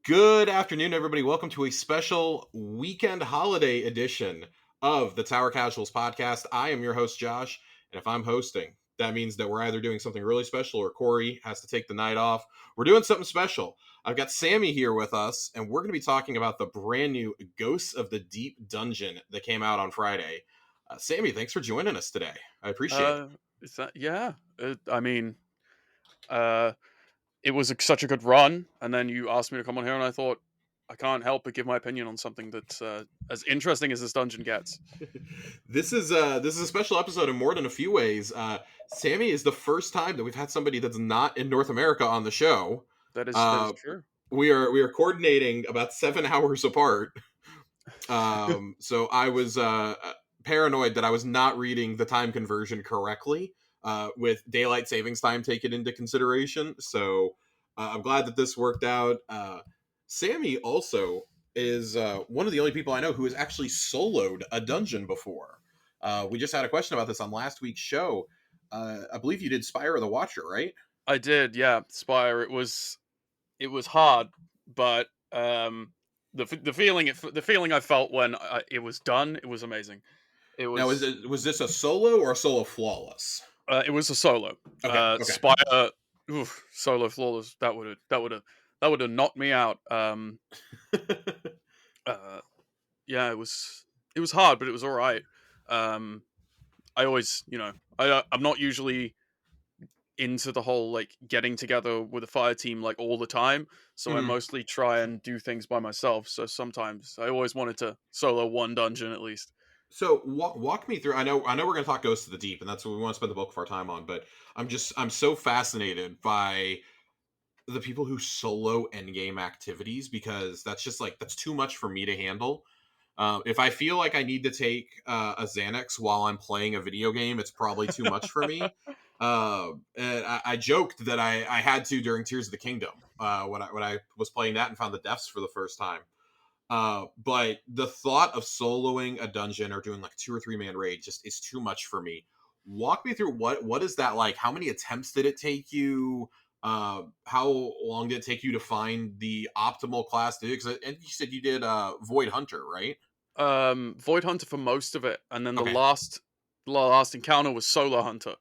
Good afternoon, everybody. Welcome to a special weekend holiday edition of the Tower Casuals podcast. I am your host, Josh, and if I'm hosting, that means that we're either doing something really special or Corey has to take the night off. We're doing something special. I've got Sammie here with us, and we're going to be talking about the brand new Ghosts of the Deep dungeon that came out on Friday. Sammie, thanks for joining us today. I appreciate it. Is that yeah? Uh, it was such a good run, and then you asked me to come on here, and I thought I can't help but give my opinion on something that's as interesting as this dungeon gets. This is a special episode in more than a few ways. Sammie is the first time that we've had somebody that's not in North America on the show. That is Uh, true. we are coordinating about 7 hours apart. So I was paranoid that I was not reading the time conversion correctly with daylight savings time taken into consideration. So I'm glad that this worked out. Sammie also is one of the only people I know who has actually soloed a dungeon before. We just had a question about this on last week's show. I believe you did Spire of the Watcher, right? I did, yeah. Spire. It was hard, but the feeling I felt when it was done, it was amazing. It Now, was was this a solo or a solo flawless? it was a solo. Okay, okay. Spire, solo flawless. That would have knocked me out. Uh, yeah, it was hard, but it was all right. Um, I always, I'm not usually into the whole like getting together with a fire team like all the time, so I Mhm. mostly try and do things by myself. So sometimes I always wanted to solo one dungeon at least. So walk me through. I know we're going to talk Ghosts of the Deep, and that's what we want to spend the bulk of our time on. But I'm so fascinated by the people who solo endgame activities because that's too much for me to handle. If I feel like I need to take a Xanax while I'm playing a video game, it's probably too much for me. And I joked that I had to during Tears of the Kingdom when I was playing that and found the deaths for the first time. But the thought of soloing a dungeon or doing like 2 or 3 man raid just is too much for me. Walk me through what is that like? How many attempts did it take you? How long did it take you to find the optimal class to do? Because and you said you did Void Hunter, right? Void Hunter for most of it, and then the Okay. last encounter was Solo Hunter.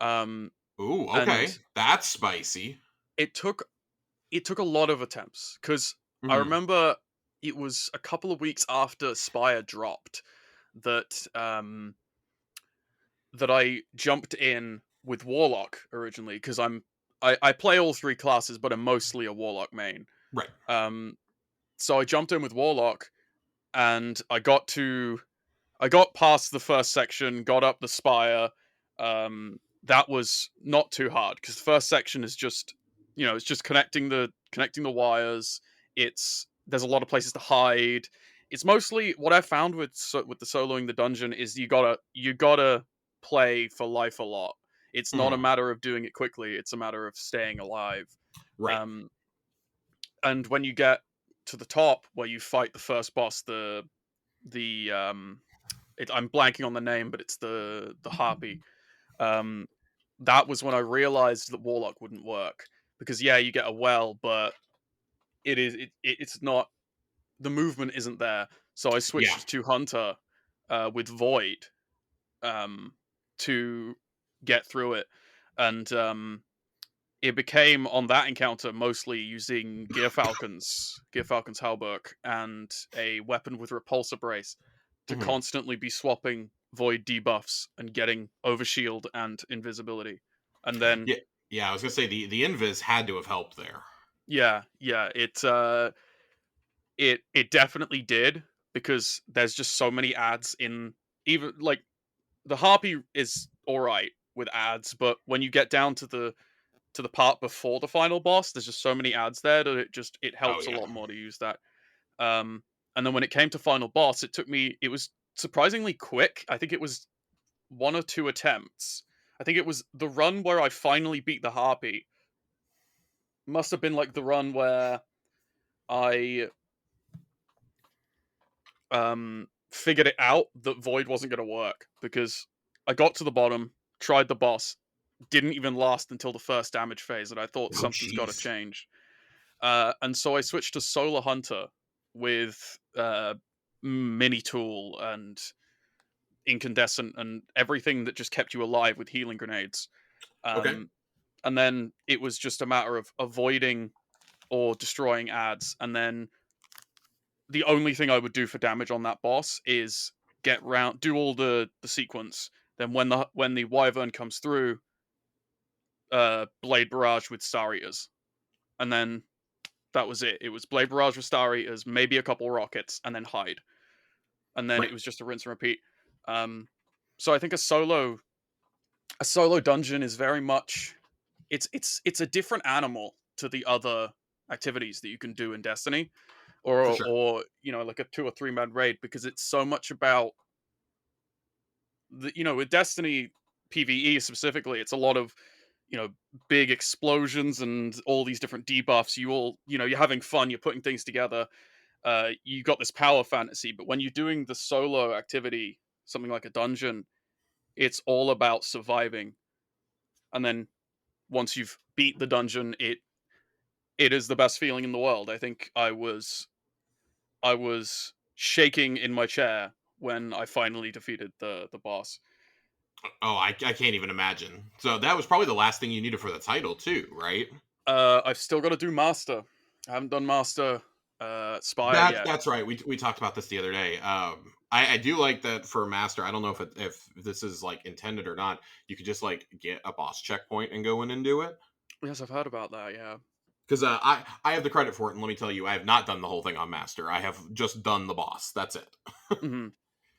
Um, Ooh, and okay. That's spicy. it took it took a lot of attempts because I Hmm. remember it was a couple of weeks after Spire dropped that that I jumped in with Warlock originally because I play all three classes, but I'm mostly a Warlock main. Right. Um, so I jumped in with Warlock, and I got past the first section, got up the spire. That was not too hard because the first section is just, it's just connecting the wires. There's a lot of places to hide. It's mostly what I found with the soloing the dungeon is you gotta play for life a lot. It's not a Hmm. matter of doing it quickly. It's a matter of staying alive. Right. Um, and when you get to the top where you fight the first boss, the I'm blanking on the name, but it's the harpy. Um, that was when I realized that Warlock wouldn't work because yeah, you get a well, but it's not, the movement isn't there. So I Yeah. switched to Hunter with Void um, to get through it, and it became on that encounter mostly using Gear Falcon's Halberg, and a weapon with repulsor brace to Hmm. constantly be swapping void debuffs and getting overshield and invisibility. And then Yeah. Yeah. I was gonna say the invis had to have helped there. yeah, it definitely did because there's just so many ads in, even like the Harpy is alright with ads, but when you get down to the part before the final boss, there's just so many ads there that it Oh helps a yeah. lot more to use that. Um, and then when it came to final boss, it was surprisingly quick. I think it was 1 or 2 attempts. I think it was the run where I finally beat the Harpy. Must have been like the run where I figured it out that Void wasn't going to work because I got to the bottom, tried the boss, didn't even last until the first damage phase, and I thought Oh something's got to jeez. change. And so I switched to Solar Hunter with Mini Tool and Incandescent and everything that just kept you alive with healing grenades. Okay. Um, and then it was just a matter of avoiding or destroying ads. And then the only thing I would do for damage on that boss is do all the sequence. Then when the Wyvern comes through, Blade Barrage with Star Eaters, and then that was it. It was Blade Barrage with Star Eaters, maybe a couple rockets, and then hide, and then Right. it was just a rinse and repeat. Um, so I think a solo dungeon is very much it's a different animal to the other activities that you can do in Destiny, For sure. or like a 2 or 3 man raid, because it's so much about with Destiny PvE specifically, it's a lot of you know big explosions and all these different debuffs. You're having fun, you're putting things together. You got this power fantasy, but when you're doing the solo activity, something like a dungeon, it's all about surviving. And then once you've beat the dungeon, it is the best feeling in the world. I think I was shaking in my chair when I finally defeated the boss. Oh, I can't even imagine. So that was probably the last thing you needed for the title too, right? I've still got to do Master. I haven't done Master Spire yet. That's right. We talked about this the other day. I do like that for master. I don't know if this is like intended or not. You could just like get a boss checkpoint and go in and do it. Yes, I've heard about that. Yeah. Because I have the credit for it, and let me tell you, I have not done the whole thing on master. I have just done the boss. That's it. Hmm.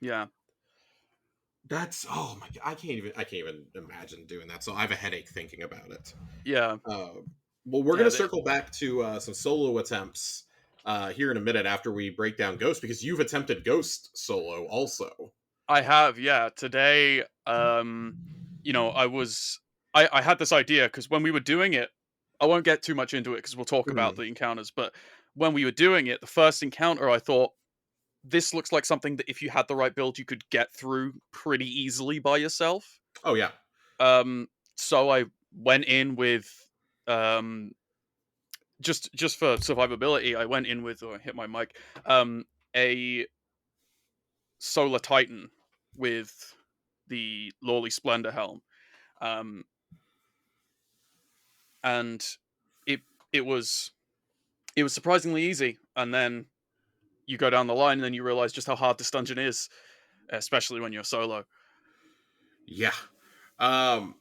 Yeah. That's oh my god. I can't even imagine doing that. So I have a headache thinking about it. Yeah. Uh, well, we're Yeah. gonna circle back to some solo attempts here in a minute after we break down Ghost because you've attempted Ghost solo also. I have. Yeah. Today, I had this idea because when we were doing it, I won't get too much into it because we'll talk about Mhm. the encounters. But when we were doing it, the first encounter, I thought this looks like something that if you had the right build, you could get through pretty easily by yourself. Oh yeah, Um, so I went in with um just for survivability, I went in with I hit my mic, a Solar Titan with the Lawley Splendor helm, um, and it it was it was surprisingly easy. And then you go down the line, and then you realize just how hard this dungeon is, especially when you're solo. yeah.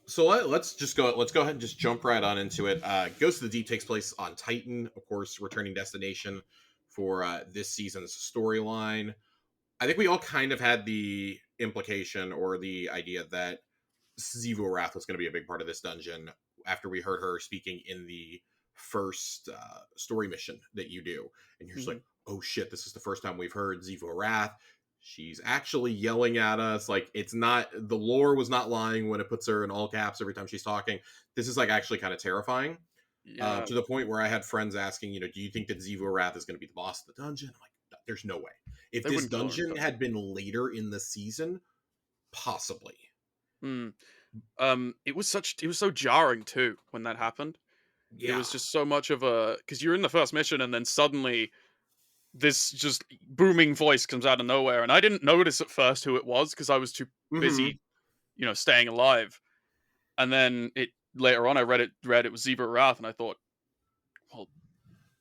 So let's just go. Let's go ahead and just jump right on into it. Ghost of the Deep takes place on Titan, of course, returning destination for this season's storyline. I think we all kind of had the implication or the idea that Zivu Wrath was going to be a big part of this dungeon after we heard her speaking in the first story mission that you do. And you're just Hmm. like, oh shit, this is the first time we've heard Zivu Wrath. She's actually yelling at us. Like, it's not, the lore was not lying when it puts her in all caps every time she's talking. This is like actually kind of terrifying Yeah, to the point where I had friends asking, do you think that Zivu Wrath is going to be the boss of the dungeon? I'm like, there's no way. If they this wouldn't kill her in dungeon had been later in the season, possibly. Hmm. It was so jarring too when that happened. It Yeah. was just so much of a because you're in the first mission and then suddenly this just booming voice comes out of nowhere, and I didn't notice at first who it was because I was too Hmm. busy, staying alive. And then it later on I read it was Zebra Wrath, and I thought, well,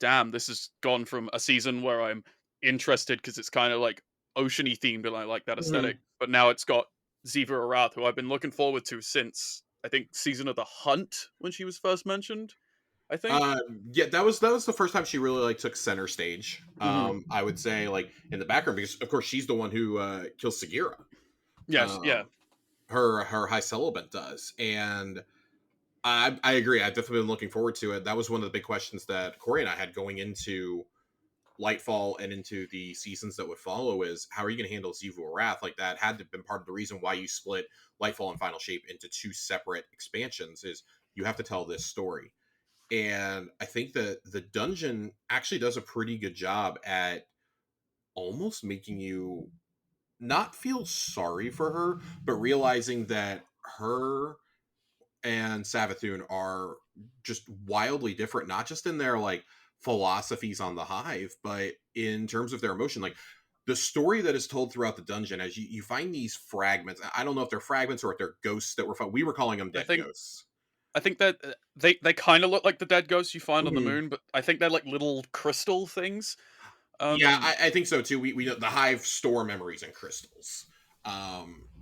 damn, this has gone from a season where I'm interested because it's kind of like oceany themed and I like that aesthetic, Hmm. but now it's got Zebra Wrath, who I've been looking forward to since I think season of the Hunt when she was first mentioned. I think. Uh, yeah, that was the first time she really like took center stage. Hmm. I would say like in the background because of course she's the one who kills Sagira. Yes. Yeah. Um, her high celibate does, and I agree. I've definitely been looking forward to it. That was one of the big questions that Corey and I had going into Lightfall and into the seasons that would follow is how are you going to handle Zivu Wrath? Like that had to have been part of the reason why you split Lightfall and Final Shape into two separate expansions is you have to tell this story. And I think that the dungeon actually does a pretty good job at almost making you not feel sorry for her, but realizing that her and Savathun are just wildly different, not just in their like philosophies on the Hive, but in terms of their emotion, like the story that is told throughout the dungeon, as you find these fragments. I don't know if they're fragments or if they're ghosts that were found. We were calling them I dead think ghosts. I think that they kind of look like the dead ghosts you find on the Mhm. moon, but I think they're like little crystal things. Yeah, Um, I think so too. We know the Hive store memories in crystals,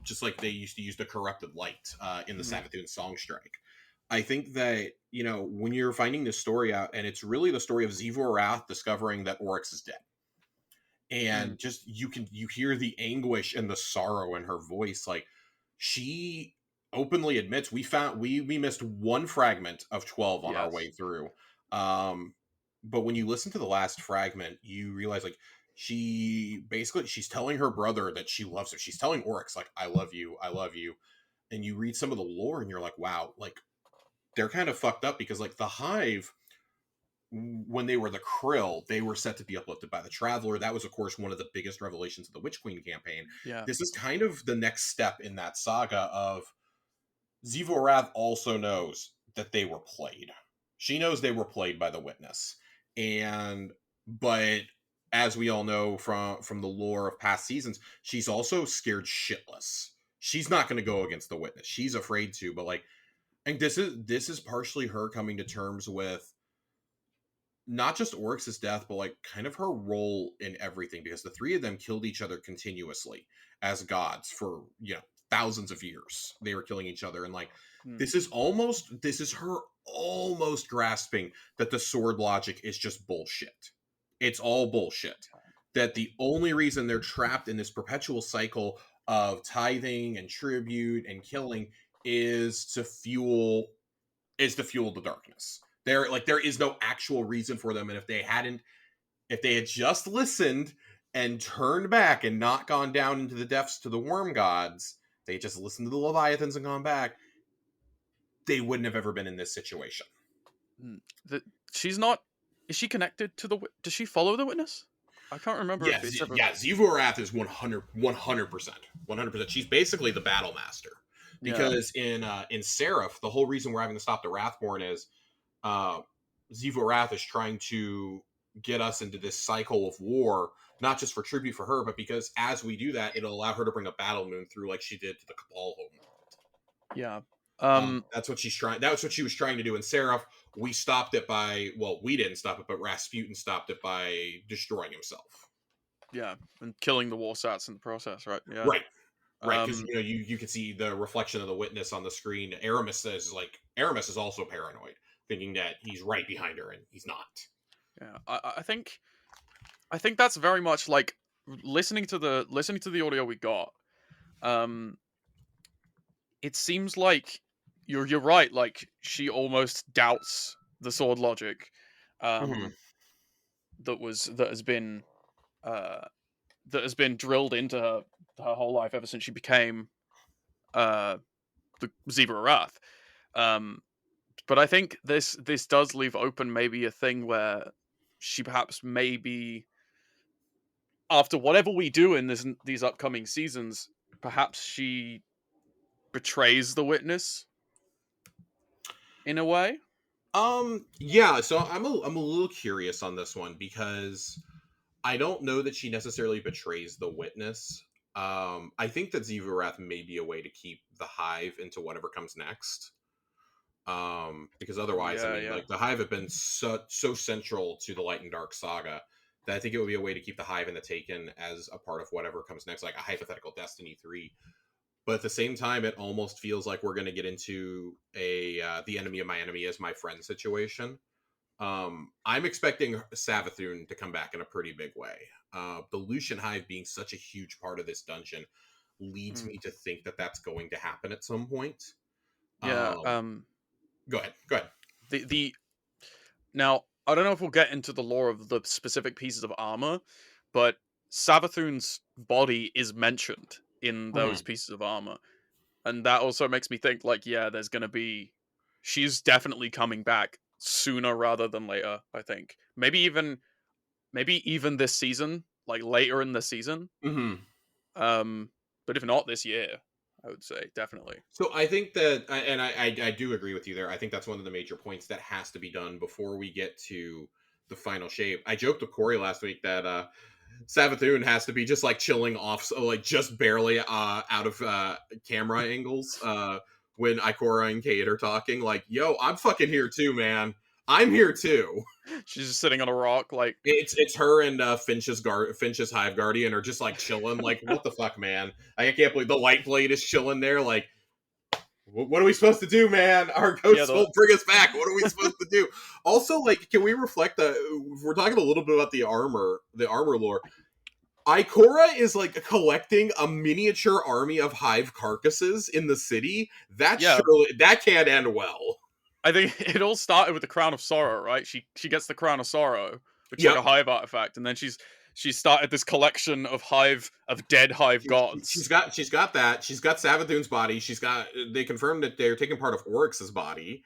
just like they used to use the corrupted light in the mhm, Savathun Song Strike. I think that when you're finding this story out, and it's really the story of Zivor Wrath discovering that Oryx is dead, mm, and just you hear the anguish and the sorrow in her voice. Like she openly admits we missed one fragment of 12 on our way yes, through. But when you listen to the last fragment, you realize like she's telling her brother that she loves him. She's telling Oryx like I love you. And you read some of the lore and you're like, wow, like they're kind of fucked up because like the Hive, when they were the Krill, they were set to be uplifted by the Traveler. That was, of course, one of the biggest revelations of the Witch Queen campaign. yeah, This is kind of the next step in that saga of Zivorath also knows that they were played. She knows they were played by the Witness. And but as we all know from the lore of past seasons, she's also scared shitless. She's not going to go against the Witness. She's afraid to, but like and this is partially her coming to terms with not just Oryx's death, but like kind of her role in everything because the three of them killed each other continuously as gods for, thousands of years. They were killing each other. And like, mm, this is her almost grasping that the sword logic is just bullshit. It's all bullshit. That the only reason they're trapped in this perpetual cycle of tithing and tribute and killing is to fuel the darkness. There is no actual reason for them, and if they had just listened and turned back and not gone down into the depths to the worm gods, they just listened to the Leviathans and gone back, they wouldn't have ever been in this situation. mm. The, she's not. Is she connected to the? Does she follow the witness? I can't remember if Yes, it's ever. yeah, Zivorath is 100%. 100%. She's basically the battle master. Yeah, Because in Seraph, the whole reason we're having to stop the Wrathborn is uh, Zivorath is trying to get us into this cycle of war, not just for tribute for her, but because as we do that, it'll allow her to bring a battle moon through like she did to the Cabal Homeworld. yeah. That's what she's trying. That's what she was trying to do in Seraph. We stopped it by we didn't stop it, but Rasputin stopped it by destroying himself. Yeah, and killing the Warsats in the process, right? Yeah. Right, right, because Um, you can see the reflection of the witness on the screen. Aramis is also paranoid, thinking that he's right behind her, and he's not. yeah. I think that's very much like listening to the audio we got. Um, it seems like you're right. Like she almost doubts the sword logic, Mhm. um, that has been uh drilled into her whole life ever since she became uh the Zebra Wrath. Um, but I think this does leave open maybe a thing where she perhaps maybe after whatever we do in these upcoming seasons, perhaps she betrays the witness in a way. Yeah, so I'm a little curious on this one because I don't know that she necessarily betrays the witness. I think that Zivarath may be a way to keep the hive into whatever comes next. Because otherwise, I Yeah, mean, yeah, like the hive have been so central to the Light and Dark saga that I think it would be a way to keep the hive and the Taken as a part of whatever comes next, like a hypothetical Destiny 3. But at the same time, it almost feels like we're going to get into a the enemy of my enemy is my friend situation. I'm expecting Savathun to come back in a pretty big way. The Lucian Hive being such a huge part of this dungeon leads mm, me to think that that's going to happen at some point. yeah. Go ahead. Go ahead. The now I don't know if we'll get into the lore of the specific pieces of armor, but Savathun's body is mentioned in those Mhm. pieces of armor, and that also makes me think like, yeah, there's gonna be, she's definitely coming back sooner rather than later. I think maybe even this season, like later in the season. Mhm. Um, but if not this year, I would say definitely. So I think that, and I do agree with you there. I think that's one of the major points that has to be done before we get to the final shape. I joked with Corey last week that Savathun has to be just like chilling off, so like just barely out of camera angles when Ikora and Kate are talking. Like, yo, I'm fucking here too, man. I'm here too. She's just sitting on a rock, like It's her and Finch's Hive Guardian are just like chilling. Like, what the fuck, man? I can't believe the Light Blade is chilling there. Like, what are we supposed to do, man? Our yeah, ghosts won't bring us back. What are we supposed to do? Also, like, can we reflect that we're talking a little bit about the armor lore? Ikora is like collecting a miniature army of hive carcasses in the city. That yeah. surely that can't end well. I think it all started with the Crown of Sorrow, right? She gets the Crown of Sorrow, which is Yep. like a hive artifact, and then she started this collection of dead hive gods. She's got that. She's got Savathun's body. They confirmed that they're taking part of Oryx's body.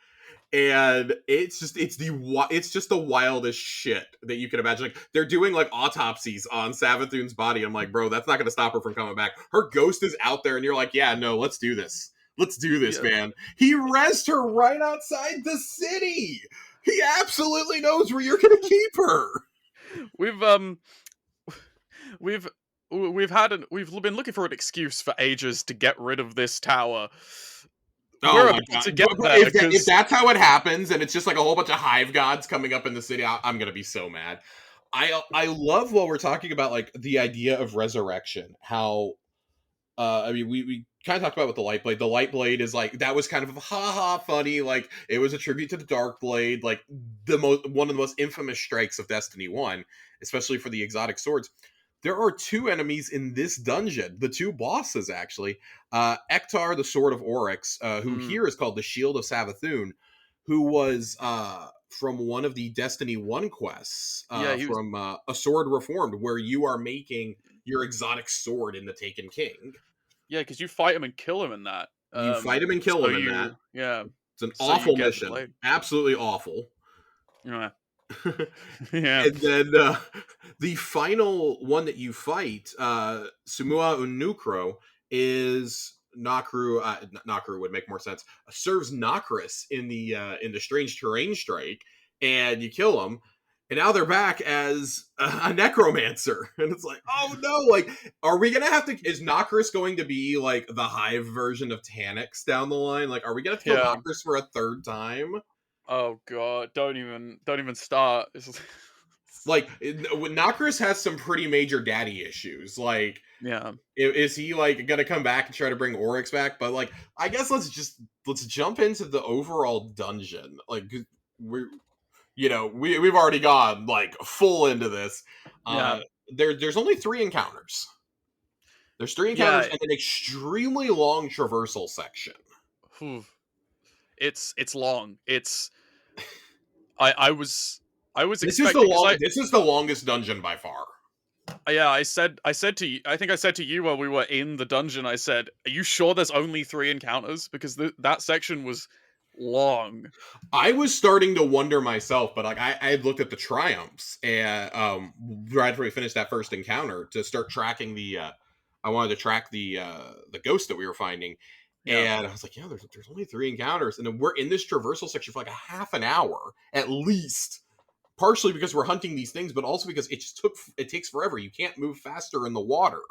And it's just the wildest shit that you can imagine. Like, they're doing like autopsies on Savathun's body. I'm like, bro, that's not going to stop her from coming back. Her ghost is out there, and you're like, yeah, no, let's do this. Let's do this, man. He rezzed her right outside the city. He absolutely knows where you're going to keep her. We've been looking for an excuse for ages to get rid of this tower. We're about to get there. If that's how it happens, and it's just like a whole bunch of hive gods coming up in the city, I'm gonna be so mad. I love while we're talking about like the idea of resurrection, how I mean we kind of talked about with the light blade. The light blade is like, that was kind of haha funny, like it was a tribute to the dark blade, like one of the most infamous strikes of Destiny 1, especially for the exotic swords. There are two enemies in this dungeon, the two bosses actually. Ektar, the Sword of Oryx, who here is called the Shield of Savathun, who was from one of the Destiny 1 quests, from A Sword Reformed, where you are making your exotic sword in the Taken King. Yeah, because you fight him and kill him in that. You fight him and kill him in that. Yeah. It's an awful mission. Absolutely awful. Yeah. Yeah. And then the final one that you fight, Sumua Unukro, is Nakru. Nakru would make more sense. Serves Nokris in the Strange Terrain strike, and you kill him. And now they're back as a necromancer, and it's like, oh no! Like, are we gonna have to? Is Nokris going to be like the Hive version of Tanyx down the line? Like, are we gonna kill Nokris for a third time? Oh god! Don't even start. Like, Nokris has some pretty major daddy issues. Like, yeah, is he like gonna come back and try to bring Oryx back? But like, I guess let's jump into the overall dungeon. Like, we've already gone like full into this. There's only 3 encounters. There's 3 encounters and an extremely long traversal section. It's long. I was this expecting this is the longest dungeon by far. Yeah, I said to you, I think I said to you while we were in the dungeon, I said, are you sure there's only 3 encounters? Because that section was long. I was starting to wonder myself, but like I had looked at the triumphs and right after we finished that first encounter to start tracking I wanted to track the ghost that we were finding. And I was like, yeah, there's only 3 encounters. And then we're in this traversal section for like a half an hour at least. Partially because we're hunting these things, but also because it takes forever. You can't move faster in the water.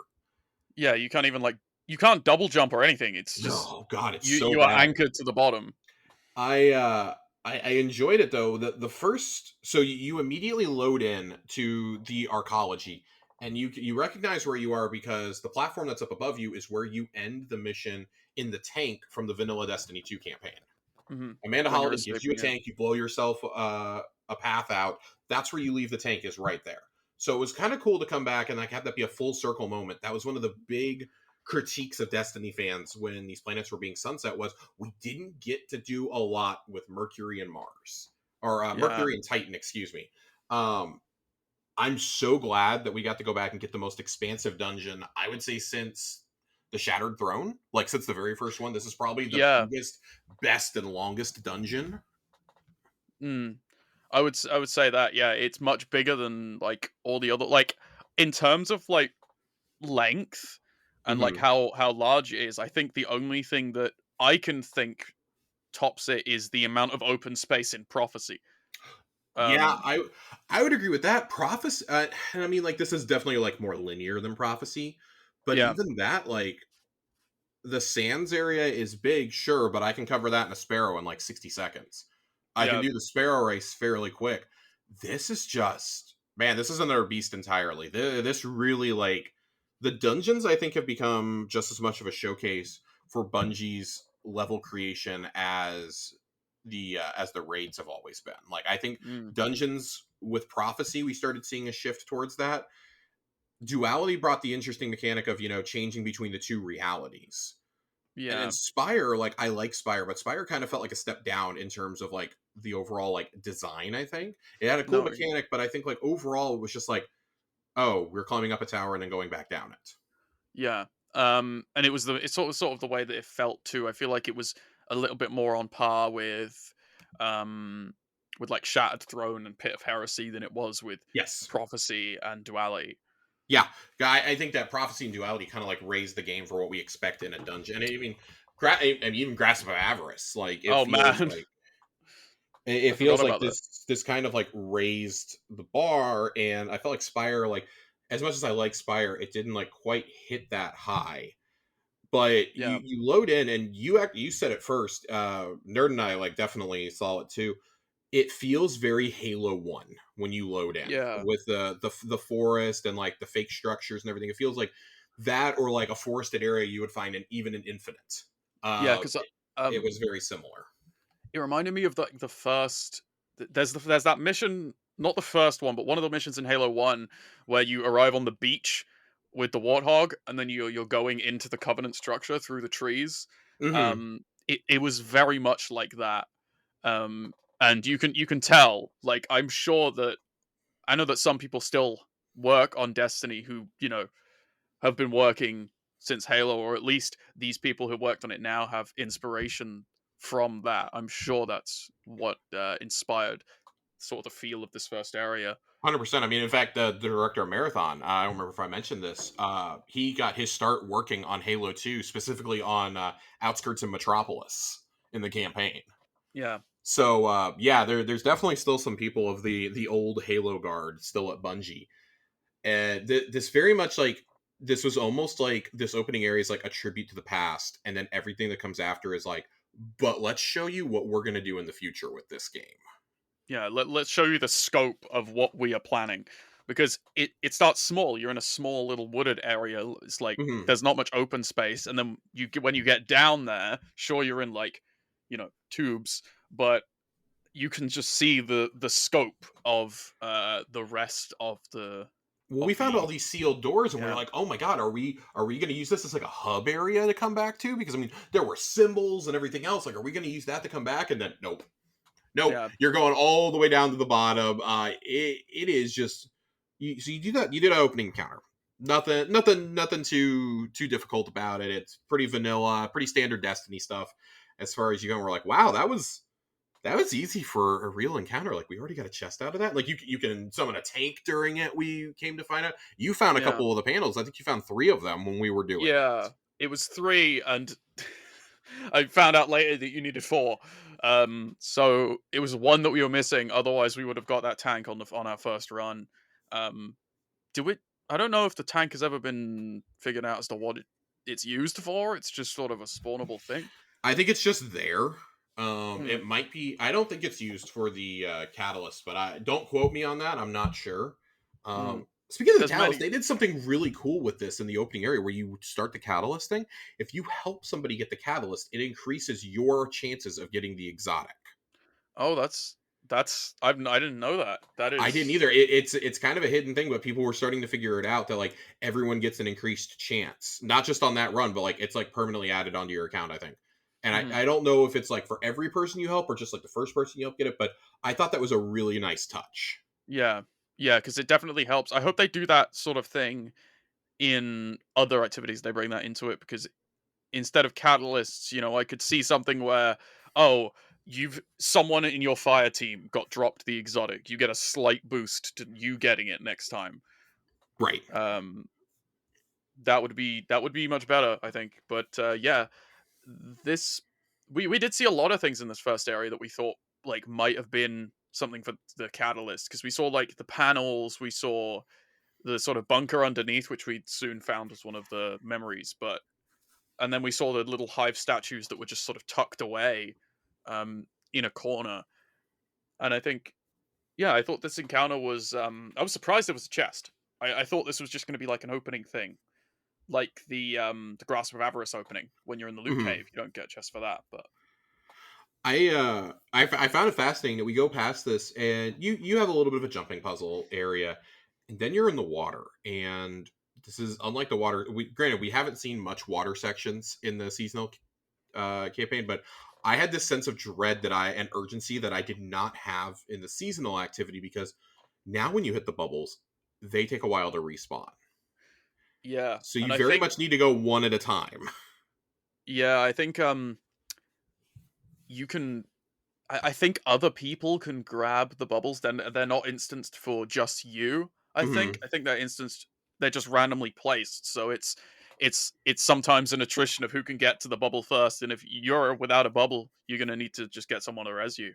Yeah, you can't even you can't double jump or anything. It's just, oh god, it's you are anchored to the bottom. I enjoyed it though. The first, so you immediately load in to the arcology, and you recognize where you are because the platform that's up above you is where you end the mission in the tank from the vanilla Destiny 2 campaign. Mm-hmm. Amanda Holliday gives you a tank, you blow yourself a path out. That's where you leave the tank, is right there. So it was kind of cool to come back and like have that be a full circle moment. That was one of the big critiques of Destiny fans when these planets were being sunset, was we didn't get to do a lot with Mercury and Mars, or Mercury and Titan, excuse me. I'm so glad that we got to go back and get the most expansive dungeon, I would say, since the Shattered Throne. Like, since the very first one, this is probably the biggest, best, and longest dungeon. I would say that, yeah, it's much bigger than like all the other, like in terms of like length and like how large it is. I think the only thing that I can think tops it is the amount of open space in Prophecy. Yeah, Um, I would agree with that. Prophecy, and I mean, like this is definitely like more linear than prophecy, but yeah, even that, like the sands area is big, sure, but I can cover that in a sparrow in like 60 seconds. I can yeah, do the sparrow race fairly quick. This is just, man, this is another beast entirely. This really, like, the dungeons I think have become just as much of a showcase for Bungie's level creation as the raids have always been. Like, I think mm, dungeons with prophecy, we started seeing a shift towards that. Duality brought the interesting mechanic of, changing between the two realities. And then yeah, Spire, like, I like Spire, but Spire kind of felt like a step down in terms of like the overall like design. I think it had a cool no, mechanic, but I think like overall it was just like, oh, we're climbing up a tower and then going back down it. yeah. And it's sort of the way that it felt too. I feel like it was a little bit more on par um, with like Shattered Throne and Pit of Heresy than it was with Yes. Prophecy and Duality. Yeah. I think that Prophecy and Duality kind of like raised the game for what we expect in a dungeon. And I mean, and even Grasp of Avarice, like Oh man, it I forgot feels like about that. this kind of like raised the bar, and I felt like Spire, like, as much as I like Spire, it didn't like quite hit that high. But Yeah, you load in, and you said it first. Nerd and I like definitely saw it too. It feels very Halo 1 when you load in yeah, with the forest and like the fake structures and everything. It feels like that, or like a forested area you would find in even in Infinite. yeah. Uh, Because it, it was very similar. it reminded me of the first. There's that mission, not the first one, but one of the missions in Halo One where you arrive on the beach with the warthog, and then you're going into the Covenant structure through the trees. Hmm. It was very much like that. And you can tell. Like I'm sure that I know that some people still work on Destiny who have been working since Halo, or at least these people who worked on it now have inspiration from that. I'm sure that's what inspired sort of the feel of this first area. 100%. I mean, in fact, the director of Marathon, I don't remember if I mentioned this. He got his start working on Halo 2, specifically on outskirts of Metropolis in the campaign. Yeah, So yeah, there's definitely still some people of the old Halo guard still at Bungie, and this very much like this was almost like this opening area is like a tribute to the past, and then everything that comes after is like, but let's show you what we're gonna do in the future with this game. yeah. Let's show you the scope of what we are planning, because it starts small. You're in a small little wooded area. It's like Hmm. there's not much open space, and then when you get down there, sure you're in like tubes, but you can just see the scope of the rest of the Well, we of found all the these sealed doors, and we are yeah like, oh my god, are we going to use this as like a hub area to come back to? Because I mean, there were symbols and everything else. Like, are we going to use that to come back? And then nope, nope, yeah you're going all the way down to the bottom. It is just so you do that. You did an opening encounter. Nothing too difficult about it. It's pretty vanilla, pretty standard Destiny stuff. As far as you go, we're like, wow, that was easy for a real encounter. Like, we already got a chest out of that. Like, you can summon a tank during it. We came to find out you found a yeah couple of the panels. I think you found 3 of them when we were doing yeah. it. It was 3, and I found out later that you needed 4. So it was 1 that we were missing. Otherwise, we would have got that tank on our first run. Um, do we? I don't know if the tank has ever been figured out as to what it's used for. It's just sort of a spawnable thing. I think it's just there. Hmm. It might be. I don't think it's used for the catalyst, but I don't quote me on that. I'm not sure. Hmm. Speaking of the There's catalyst, many. they did something really cool with this in the opening area where you start the catalyst thing. If you help somebody get the catalyst, it increases your chances of getting the exotic. Oh, that's I didn't know that. That I didn't is either. It's kind of a hidden thing, but people were starting to figure it out that like everyone gets an increased chance, not just on that run, but like it's like permanently added onto your account, I think. And mhm. I don't know if it's like for every person you help or just like the first person you help get it, but I thought that was a really nice touch. Yeah. Yeah, because it definitely helps. I hope they do that sort of thing in other activities. They bring that into it because instead of catalysts, I could see something where, oh, you've someone in your fire team got dropped the exotic. You get a slight boost to you getting it next time. Right. Um, that would be much better, I think. But yeah, this we did see a lot of things in this first area that we thought like might have been something for the catalyst, because we saw like the panels, we saw the sort of bunker underneath, which we soon found was one of the memories, but and then we saw the little hive statues that were just sort of tucked away in a corner. And I think, yeah, I thought this encounter was. I was surprised there was a chest. I thought this was just going to be like an opening thing, like the Grasp of Avarice opening when you're in the loot Mhm. cave. You don't get a chest for that, but I found it fascinating that we go past this, and you have a little bit of a jumping puzzle area, and then you're in the water, and this is unlike the water. Granted, we haven't seen much water sections in the seasonal campaign, but I had this sense of dread and urgency that I did not have in the seasonal activity, because now when you hit the bubbles, they take a while to respawn. yeah, So and you I very think much need to go one at a time. yeah, I think you can. I think other people can grab the bubbles. Then they're not instanced for just you. Mhm. I think they're instanced. They're just randomly placed. So it's sometimes an attrition of who can get to the bubble first. And if you're without a bubble, you're gonna need to just get someone to res you.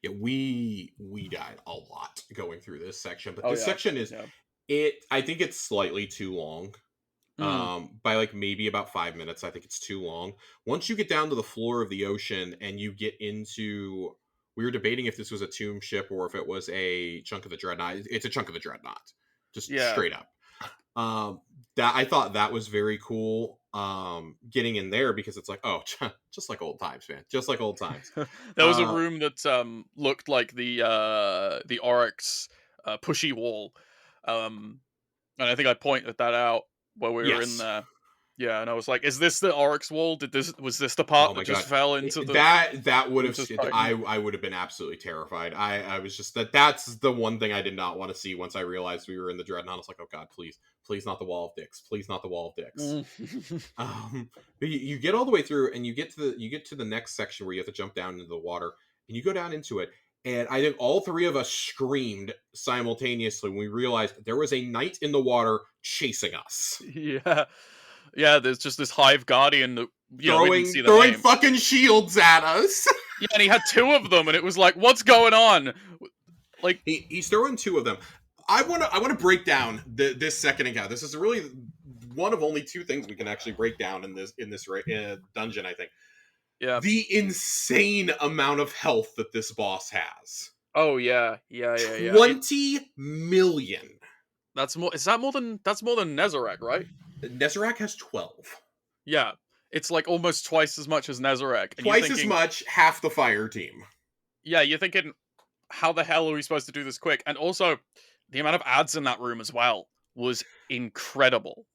Yeah, we died a lot going through this section, but Oh this yeah, section is yeah. it. I think it's slightly too long. Mm, By like maybe about 5 minutes, I think it's too long. Once you get down to the floor of the ocean and you get into, we were debating if this was a tomb ship or if it was a chunk of the dreadnought. It's a chunk of the dreadnought, just yeah. straight up. Um, that I thought that was very cool. Getting in there because it's like, oh, just like old times, man, just like old times. There was a Uh, room that looked like the Oryx pushy wall. Um, and I think I pointed that out while we were in yes. there. Yeah, and I was like, "Is this the Oryx wall? Did this was this the Oh part my that just god. fell into the That would have into Titan?" I would have been absolutely terrified. I was just that's the one thing I did not want to see once I realized we were in the dreadnought. I was like, oh god, please not the wall of dicks. Please not the wall of dicks. Mm. But you get all the way through and you get to the next section where you have to jump down into the water, and you go down into it. And I think all three of us screamed simultaneously when we realized there was a knight in the water chasing us. Yeah, yeah. There's just this Hive Guardian that we didn't see the Throwing name. fucking shields at us. Yeah, and he had two of them, and it was like, "What's going on?" Like, He's throwing two of them. I want to break down this second encounter. This is really one of only two things we can actually break down in this dungeon. I think yeah. the insane amount of health that this boss has. Oh yeah, yeah, yeah, yeah. 20 million. That's more. Is that more than that's more than Nezarek, right? Nezarek has 12. Yeah, it's like almost twice as much as Nezarek, and you're Twice as thinking, much, half the fire team. yeah, you're thinking, how the hell are we supposed to do this quick? And also, the amount of ads in that room as well was incredible.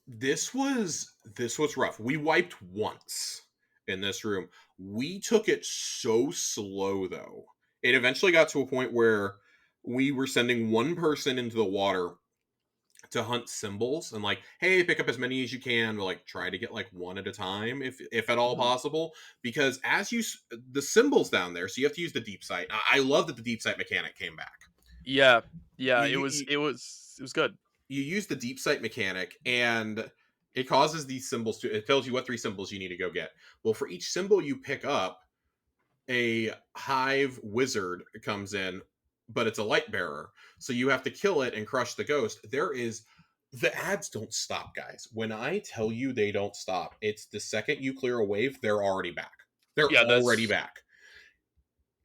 This was rough. We wiped once in this room. We took it so slow though. It eventually got to a point where we were sending one person into the water to hunt symbols and like, hey, pick up as many as you can, but like try to get like one at a time if at all Mhm. possible, because as you the symbols down there, so you have to use the deep sight. I love that the deep sight mechanic came back. Yeah, yeah, You it you, was, you it was good. you use the deep sight mechanic, and it causes these symbols to, it tells you what three symbols you need to go get. Well, for each symbol you pick up, a hive wizard comes in, but it's a light bearer, so you have to kill it and crush the ghost. The ads don't stop, guys. When I tell you they don't stop, it's the second you clear a wave, they're already back. They're Yeah, already there's, back.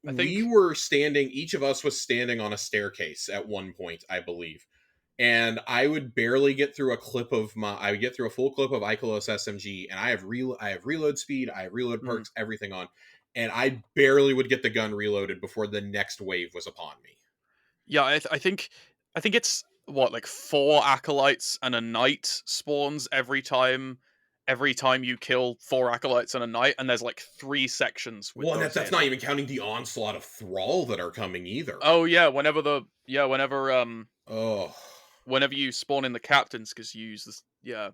I We think, were standing, each of us was standing on a staircase at one point, I believe, and I would barely get through I would get through a full clip of Ikelos SMG, and I have reload speed, I have reload mm, perks, everything on, and I barely would get the gun reloaded before the next wave was upon me. yeah, I think it's what, like four acolytes and a knight spawns every time you kill four acolytes and a knight, and there's like three sections with Well, and those that's in. not even counting the onslaught of thrall that are coming either. Oh yeah, Oh, whenever you spawn in the captains, because you use this, yeah.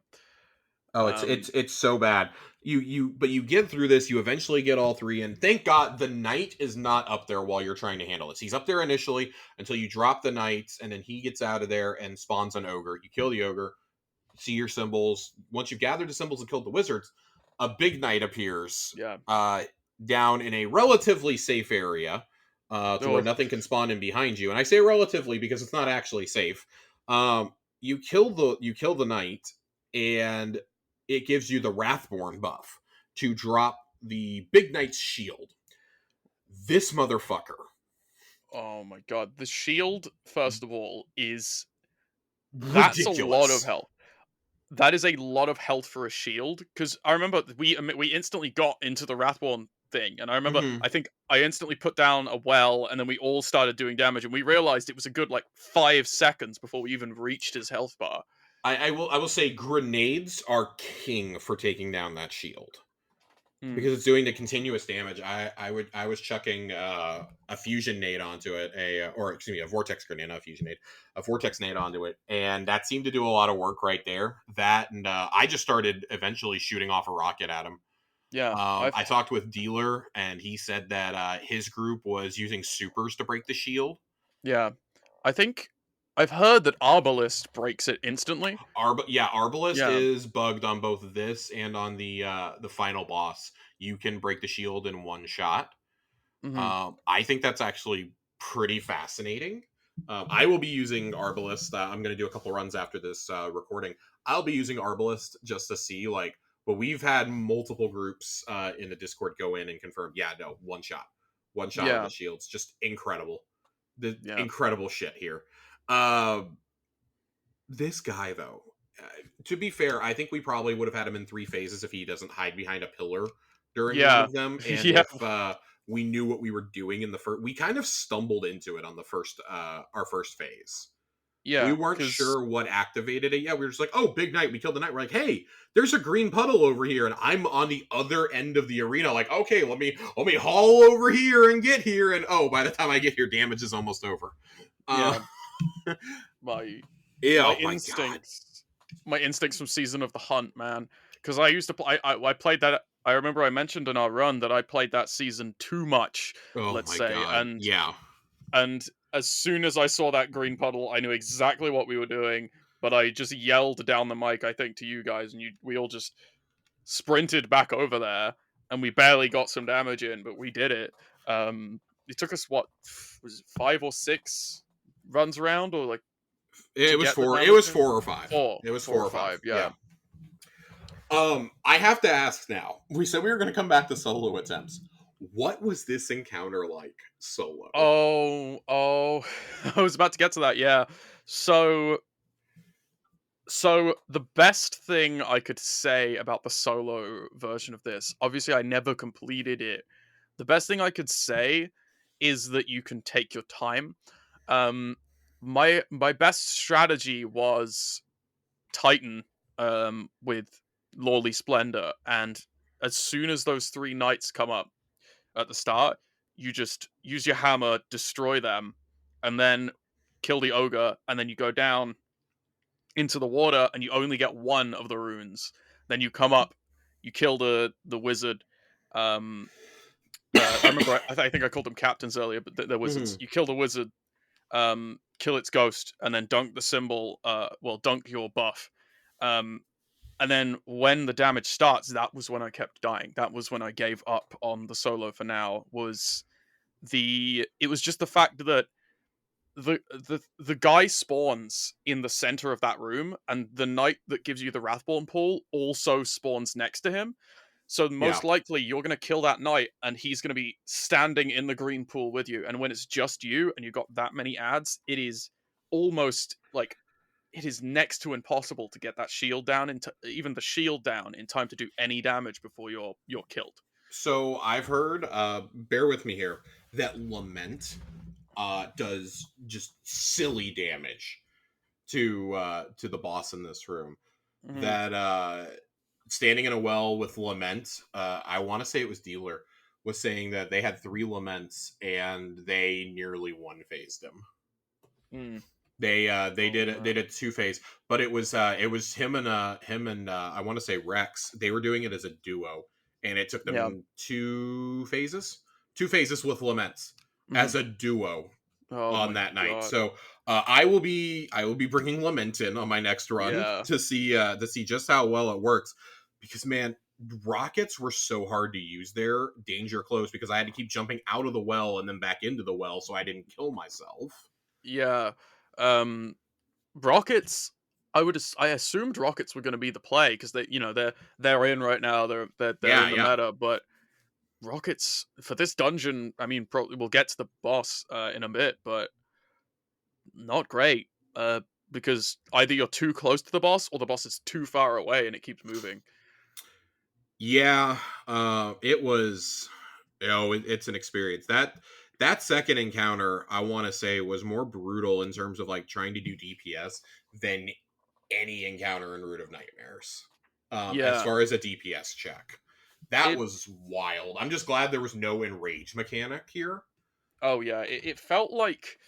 oh, Um, it's so bad. But you get through this. You eventually get all three, and thank God the knight is not up there while you're trying to handle this. He's up there initially until you drop the knights, and then he gets out of there and spawns an ogre. You kill the ogre, see your symbols. Once you've gathered the symbols and killed the wizards, a big knight appears yeah. down in a relatively safe area. to where Oh, nothing can spawn in behind you. And I say relatively because it's not actually safe. You kill the knight, and it gives you the Wrathborn buff to drop the big knight's shield. This motherfucker, oh my god. The shield, first of all, is that's a lot of ridiculous. health. That is a lot of health for a shield. Because I remember we instantly got into the Wrathborn thing, and I remember Hmm. I think I instantly put down a well, and then we all started doing damage, and we realized it was a good like 5 seconds before we even reached his health bar. I will say grenades are king for taking down that shield, Hmm. because it's doing the continuous damage. I was chucking a fusion nade onto it, or excuse me, a vortex grenade, not a fusion nade, a vortex nade onto it, and that seemed to do a lot of work right there. That, and I just started eventually shooting off a rocket at him. Yeah, I've I talked with Dealer, and he said that his group was using supers to break the shield. yeah, I think I've heard that Arbalist breaks it instantly. Arbalest Yeah. is bugged on both this and on the final boss. You can break the shield in one shot. Hmm. I think that's actually pretty fascinating. I will be using Arbalist. I'm going to do a couple runs after this recording. I'll be using Arbalist just to see, like, but we've had multiple groups in the Discord go in and confirm, yeah, no, one shot on Yeah. the shields, just incredible, the Yeah. incredible shit here. Um, this guy, though, to be fair, I think we probably would have had him in 3 phases if he doesn't hide behind a pillar during one Yeah. of them, and Yeah. if we knew what we were doing in the first. We kind of stumbled into it on the first, our first phase. We Yeah. weren't Because sure what activated it. Yeah, we were just like, "Oh, big knight! We killed the knight." We're like, "Hey, there's a green puddle over here," and I'm on the other end of the arena. Like, okay, let me haul over here and get here. And oh, by the time I get here, damage is almost over. Uh, yeah, my yeah, my oh my god. instincts, my instincts from Season of the Hunt, man. Because I used to play. I played that. I remember I mentioned in our run that I played that season too much. Oh Let's my say, god. and Yeah. and as soon as I saw that green puddle, I knew exactly what we were doing. But I just yelled down the mic, I think, to you guys, and we all just sprinted back over there, and we barely got some damage in, but we did it. It took us what was it 5 or 6 runs around, or like to It was get the four. It damage was in? 4 or 5. Four, It was four four or or five. five. Yeah. Yeah. I have to ask now. We said we were going to come back to solo attempts. What was this encounter like solo? Oh, I was about to get to that. Yeah. So, the best thing I could say about the solo version of this, obviously, I never completed it. The best thing I could say is that you can take your time. Um, my best strategy was Titan, with Lawley Splendor, and as soon as those 3 knights come up at the start, you just use your hammer, destroy them, and then kill the ogre, and then you go down into the water, and you only get one of the runes. Then you come up, you kill the wizard. Um, I remember I think I called them captains earlier, but they're wizards. Mhm. You kill the wizard, kill its ghost, and then dunk the symbol. Well, dunk your buff. Um, and then when the damage starts, that was when I kept dying. That was when I gave up on the solo for now. It was just the fact that the guy spawns in the center of that room, and the knight that gives you the Wrathborn pool also spawns next to him. So Yeah. most likely you're going to kill that knight, and he's going to be standing in the green pool with you. And when it's just you, and you've got that many ads, it is almost like it is next to impossible to get that shield down, into even the shield down in time to do any damage before you're killed. So I've heard, bear with me here, that Lament does just silly damage to the boss in this room. Hmm. That standing in a well with Lament, I want to say it was Dealer, was saying that they had 3 laments and they nearly one phased him. Mm. They did 2 phase, but it was him and I want to say Rex. They were doing it as a duo, and it took Yeah. them 2 phases with laments Hmm. as a duo Oh on my that night. god. So I will be bringing lament in on my next run Yeah. to see just how well it works, because man, rockets were so hard to use there, danger close, because I had to keep jumping out of the well and then back into the well so I didn't kill myself. Yeah. Um, rockets. I assumed rockets were going to be the play because they're in right now. They're Yeah, in the yeah. meta, but rockets for this dungeon. I mean, probably we'll get to the boss in a bit, but not great. Because either you're too close to the boss or the boss is too far away and it keeps moving. Yeah, it was, it's an experience. That second encounter, I want to say, was more brutal in terms of like trying to do DPS than any encounter in Root of Nightmares. As Yeah. far as a DPS check, that It. was wild. I'm just glad there was no enrage mechanic here. Oh yeah. It felt like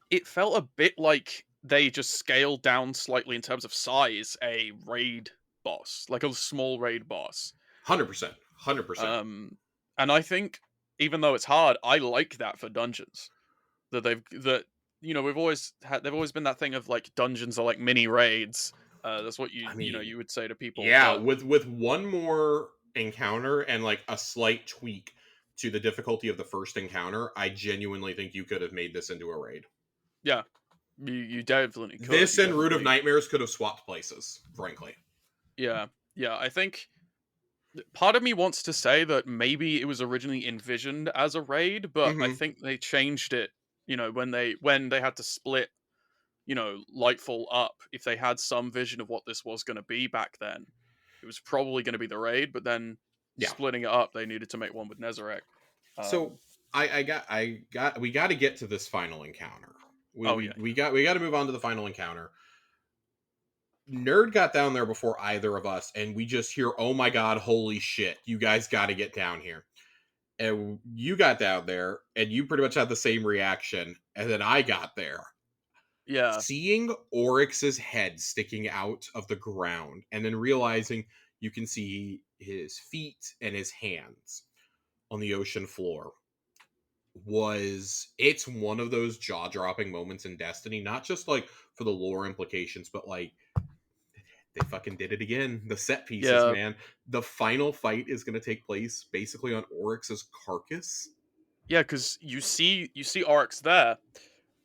it felt a bit like they just scaled down slightly in terms of size a raid boss, like a small raid boss. 100%, 100%. Um, and I think even though it's hard, I like that for dungeons. That we've always had. They've always been that thing of like dungeons are like mini raids. That's what I mean, you would say to people, yeah, but with one more encounter and like a slight tweak to the difficulty of the first encounter, I genuinely think you could have made this into a raid. yeah, you definitely could. This You and Root of definitely, Nightmares could have swapped places, frankly. yeah, yeah. I think part of me wants to say that maybe it was originally envisioned as a raid, but I Hmm. think they changed it. When they had to split, Lightfall up. If they had some vision of what this was going to be back then, it was probably going to be the raid. But then Yeah. splitting it up, they needed to make one with Nezarec. So Um, we got to get to this final encounter. We oh yeah, we we got to move on to the final encounter. Nerd got down there before either of us, and we just hear, "Oh my god, holy shit! You guys got to get down here." And you got down there, and you pretty much had the same reaction. And then I got there, yeah, seeing Oryx's head sticking out of the ground, and then realizing you can see his feet and his hands on the ocean floor. It's one of those jaw-dropping moments in Destiny, not just like for the lore implications, but like they fucking did it again. The set pieces, yeah. man. The final fight is going to take place basically on Oryx's carcass. Yeah, because you see Oryx there,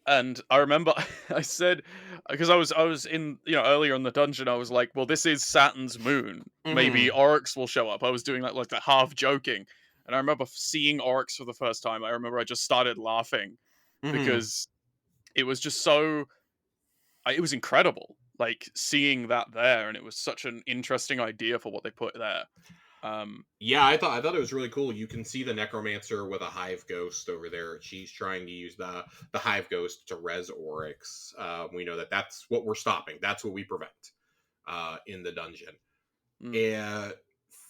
and I remember I said because I was in earlier in the dungeon I was like, well, this is Saturn's moon. Maybe Hmm. Oryx will show up. I was doing that like the half joking, and I remember seeing Oryx for the first time. I remember I just started laughing Hmm. because it was just it was incredible. Like seeing that there, and it was such an interesting idea for what they put there. Um, Yeah, I thought it was really cool. You can see the necromancer with a hive ghost over there. She's trying to use the hive ghost to res Oryx. We know that that's what we're stopping. That's what we prevent in the dungeon. mm, And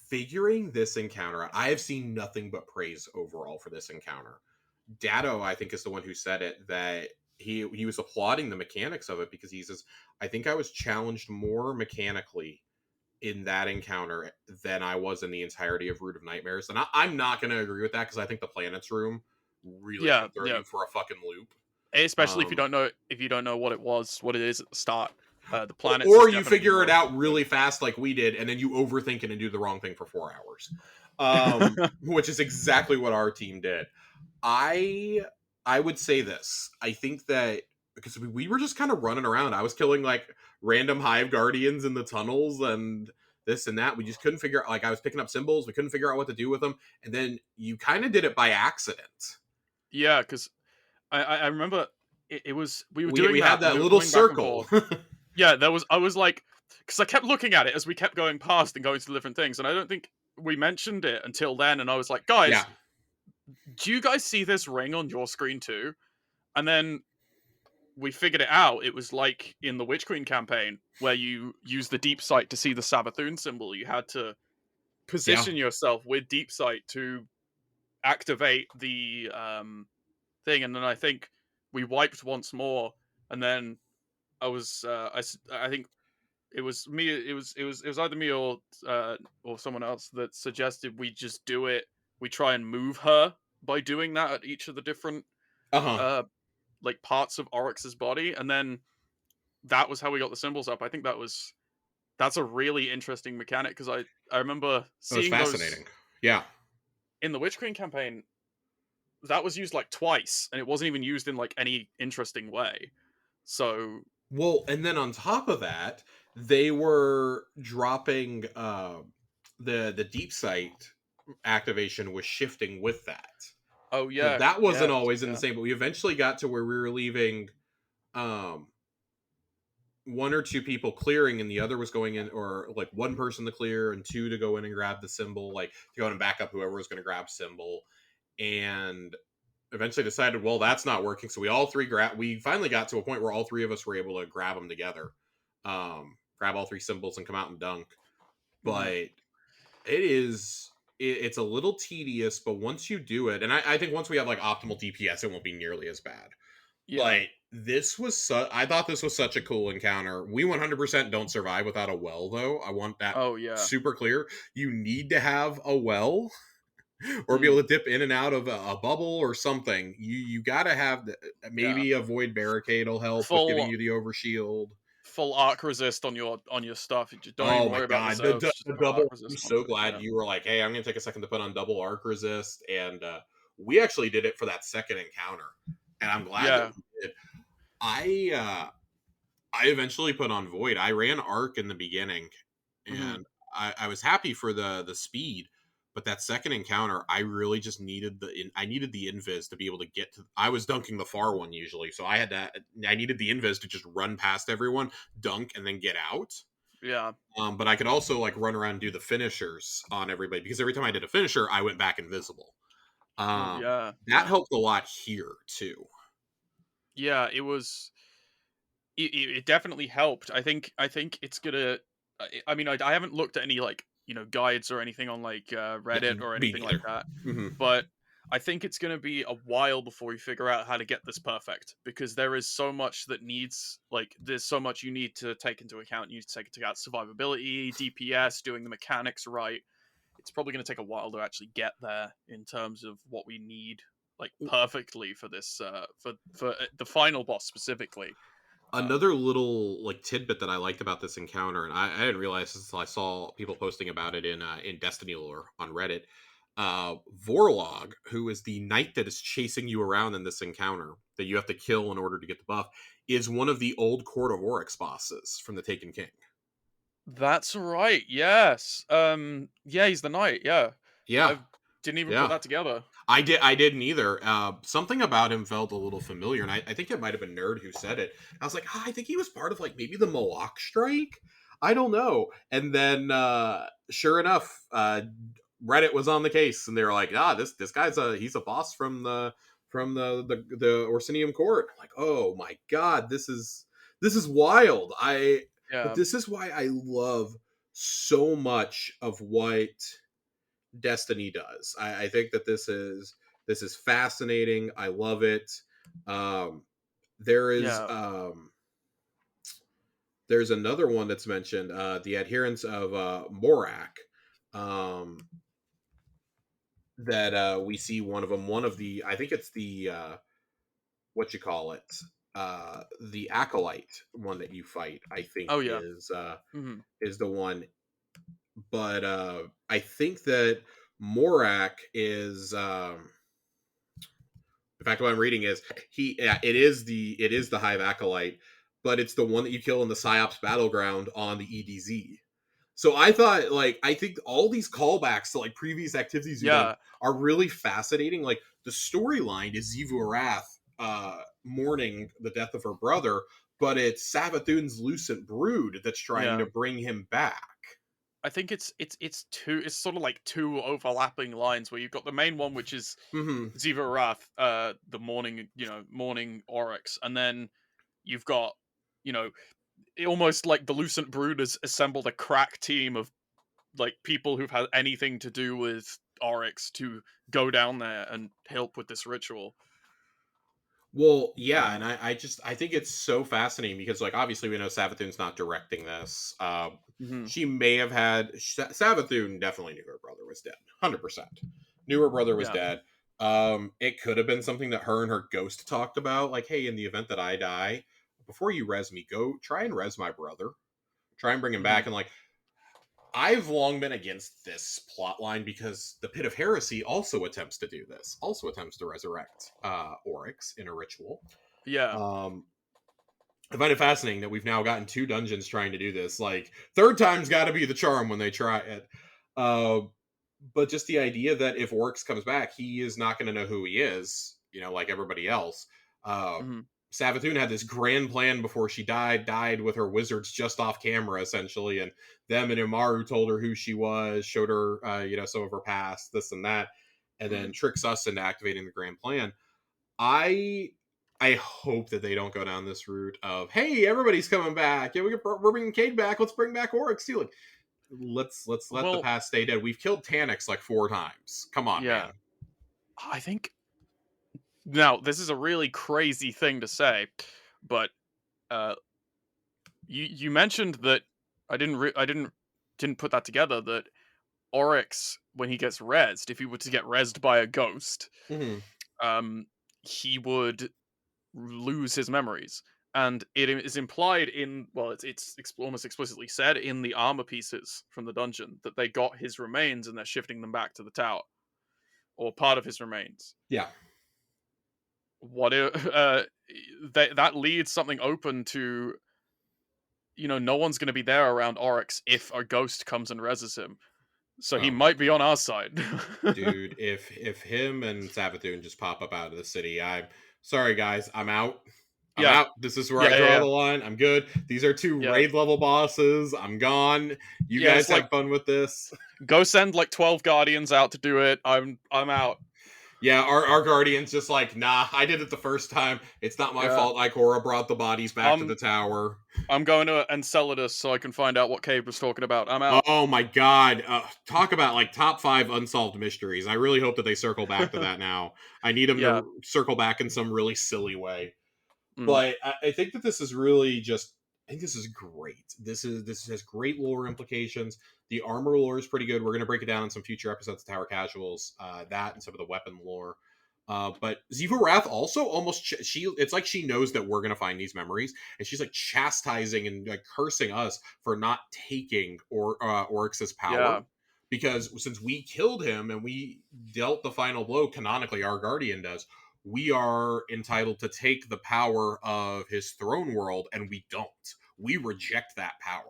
figuring this encounter out, I have seen nothing but praise overall for this encounter. Datto, I think, is the one who said it, that he was applauding the mechanics of it because he says, I think I was challenged more mechanically in that encounter than I was in the entirety of Root of Nightmares. And I'm not going to agree with that because I think the Planets Room really yeah, can throw yeah. you for a fucking loop. Especially Um, if you don't know what it is at the start. The planets is or you definitely figure it more out effective. really fast like we did, and then you overthink it and do the wrong thing for 4 hours. Which is exactly what our team did. I I would say this. I think that because we were just kind of running around. I was killing like random hive guardians in the tunnels and this and that. We just couldn't figure out, like, I was picking up symbols. We couldn't figure out what to do with them. And then you kind of did it by accident. Yeah, because I remember it was we were We doing had that and that we were little going back and circle. forth. Yeah, I was like, because I kept looking at it as we kept going past and going to different things, and I don't think we mentioned it until then. And I was like, Yeah. guys, do you guys see this ring on your screen too? And then we figured it out. It was like in the Witch Queen campaign where you use the deep sight to see the Savathun symbol. You had to Yeah. position yourself with deep sight to activate the thing, and then I think we wiped once more, and then I think it was me. It was either me or someone else that suggested we just do it. We try and move her by doing that at each of the different Uh huh. uh parts of Oryx's body, and then that was how we got the symbols up. I think that was That's a really interesting mechanic because I remember It was seeing those fascinating. Yeah. in the Witch Queen campaign. That was used like twice, and it wasn't even used in like any interesting way. So Well, and then on top of that, they were dropping the deep sight activation was shifting with that. oh So yeah, that wasn't yes, always in the yeah. same, but we eventually got to where we were leaving um one or two people clearing and the other was going in, or like one person to clear and two to go in and grab the symbol, like to go in and back up whoever was going to grab symbol. And eventually decided, well, that's not working. So we finally got to a point where all three of us were able to grab them together, grab all three symbols and come out and dunk. Mhm. But it's a little tedious, but once you do it, and I think once we have like optimal DPS, it won't be nearly as bad. Yeah. But I thought this was such a cool encounter. We 100% don't survive without a well, though. I want that Oh yeah. super clear. You need to have a well or be Mm. able to dip in and out of a bubble or something. You got to have Yeah. maybe a void barricade will help with giving Full you the overshield. full arc resist on your stuff. You just don't Oh even my worry about god, reserves. Just the put double! arc I'm resist so onto it. glad Yeah. you were like, "Hey, I'm gonna take a second to put on double arc resist," and we actually did it for that second encounter, and I'm glad that Yeah. we did. I I eventually put on void. I ran arc in the beginning, Hmm. and I was happy for the speed. But that second encounter, I really just needed I needed the invis to be able to get to. I was dunking the far one usually, so I needed the invis to just run past everyone, dunk, and then get out. Yeah. But I could also like run around and do the finishers on everybody because every time I did a finisher, I went back invisible. Oh yeah. That Yeah. helped a lot here too. Yeah. It was. It definitely helped. I think it's gonna. I mean, I haven't looked at any like guides or anything on like Reddit or Me anything like neither. that, Hmm. but I think it's gonna be a while before we figure out how to get this perfect because there is so much that needs like there's so much you need to take into account. You need to take into account survivability, DPS, doing the mechanics right. It's probably gonna take a while to actually get there in terms of what we need like perfectly for this for the final boss specifically. Um, Another little like tidbit that I liked about this encounter, and I didn't realize this until I saw people posting about it in Destiny lore on Reddit. Vorlog, who is the knight that is chasing you around in this encounter that you have to kill in order to get the buff, is one of the old Court of Oryx bosses from the Taken King. That's right. Yes. Yeah, he's the knight. Yeah. Yeah, I didn't even put yeah. that together. I didn't either. Something about him felt a little familiar, and I think it might have been Nerd who said it. I was like, I think he was part of like maybe the Moloch strike. I don't know. And then sure enough, Reddit was on the case, and they were like, this guy's he's a boss from the Orsinium court. I'm like, oh my god, this is wild. But Yeah. this is why I love so much of what Destiny does. I think that this is fascinating. I love it. Um, there is Yeah. there's another one that's mentioned, the adherents of Morak. Um, that we see one of them. One of the I think it's the what you call it, the acolyte one that you fight. I think Oh yeah. Hmm. is the one, but I think that Morak is. In fact, what I'm reading is it is the Hive Acolyte, but it's the one that you kill in the Psyops battleground on the EDZ. So I thought, like, I think all these callbacks to like previous activities you've done Yeah. are really fascinating. Like the storyline is Xivu Arath mourning the death of her brother, but it's Savathun's Lucent Brood that's trying to Yeah. bring him back. I think it's sort of like two overlapping lines where you've got the main one which is Hmm. Ziva Arath, the morning morning Oryx, and then you've got you know almost like the Lucent Brood has assembled a crack team of like people who've had anything to do with Oryx to go down there and help with this ritual. Well, yeah, Uh, and I think it's so fascinating because like obviously we know Savathun's not directing this. mhm. She may have had Savathun definitely knew her brother was dead, 100%. Knew her brother was Yeah. dead. It could have been something that her and her ghost talked about, like, hey, in the event that I die, before you res me, go try and res my brother. try and bring him Hmm. back. And like, I've long been against this plot line because the Pit of Heresy also attempts to do this, also attempts to resurrect Oryx in a ritual. Yeah. Um, I find it fascinating that we've now gotten 2 dungeons trying to do this. Like, third time's got to be the charm when they try it. Uh, but just the idea that if Oryx comes back, he is not going to know who he is, like everybody else. Uh, Hmm. Savathun had this grand plan before she died with her wizards just off camera, essentially, and them and Imaru told her who she was, showed her, some of her past, this and that, and then Hmm. tricks us into activating the grand plan. I I hope that they don't go down this route of, hey, everybody's coming back. Yeah, we're bringing Cade back. Let's bring back Oryx too. Like, let's let the Well, past stay dead. We've killed Tannix like 4 times. Come on, yeah. man. I think now this is a really crazy thing to say, but uh, you mentioned that I didn't put that together that Oryx, when he gets rezzed, if he were to get rezzed by a ghost, Mm-hmm. um, he would lose his memories. And it is implied in, well, it's almost explicitly said in the armor pieces from the dungeon that they got his remains and they're shifting them back to the tower, or part of his remains. Yeah. What if, that leaves something open to, no one's going to be there around Oryx if a ghost comes and reses him. So he Oh my might be on god. our side. Dude, if him and Savathun just pop up out of the city, I'm sorry guys, I'm out. I'm Yeah, out. This is where yeah, I yeah, draw yeah, the line. I'm good. These are 2 yeah. raid level bosses. I'm gone. You Yeah, guys it's like have fun with this. go send like 12 guardians out to do it. I'm out. Yeah, our guardian's just like, nah, I did it the first time. It's not my Yeah. fault. Ikora brought the bodies back to the I'm tower. I'm going to Enceladus so I can find out what Cade was talking about. I'm out. Oh my god. Talk about like top 5 unsolved mysteries. I really hope that they circle back to that now. I need them Yeah. to circle back in some really silly way. Mm. But I think that this is really just. I think this is great. This has great lore implications. The armor lore is pretty good. We're going to break it down in some future episodes of Tower Casuals. That and some of the weapon lore. But Ziva Wrath also almost she. It's like she knows that we're going to find these memories, and she's like chastising and like cursing us for not taking Oryx's power. Yeah. Because since we killed him and we dealt the final blow, canonically, our guardian does, we are entitled to take the power of his throne world, and we don't. We reject that power.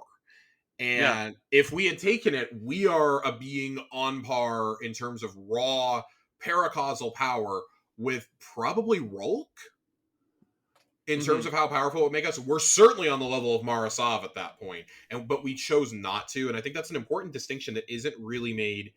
Yeah. And if we had taken it, we are a being on par in terms of raw paracausal power with probably Rolk in terms Mhm. of how powerful it would make us. We're certainly on the level of Marasav at that point, but we chose not to. And I think that's an important distinction that isn't really made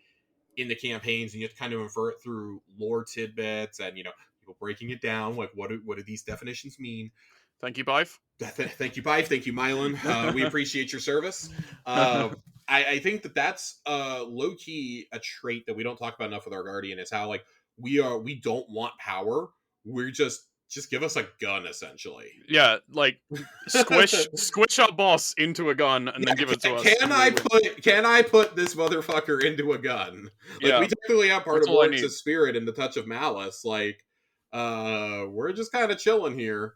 in the campaigns, and you have to kind of infer it through lore tidbits and people breaking it down. Like, what do these definitions mean? Thank you, Bife. Thank you, Bife. Thank you, Mylan. We appreciate your service. Uh, I think that that's low key a trait that we don't talk about enough with our guardian is how like we don't want power. We're just give us a gun essentially. Yeah, like squish our boss into a gun and Yeah, then give it to us can and we I win. put this motherfucker into a gun? Like, we Yeah, technically have part that's of all I need. Oryx's spirit in the touch of malice. Like, we're just kind of chilling here.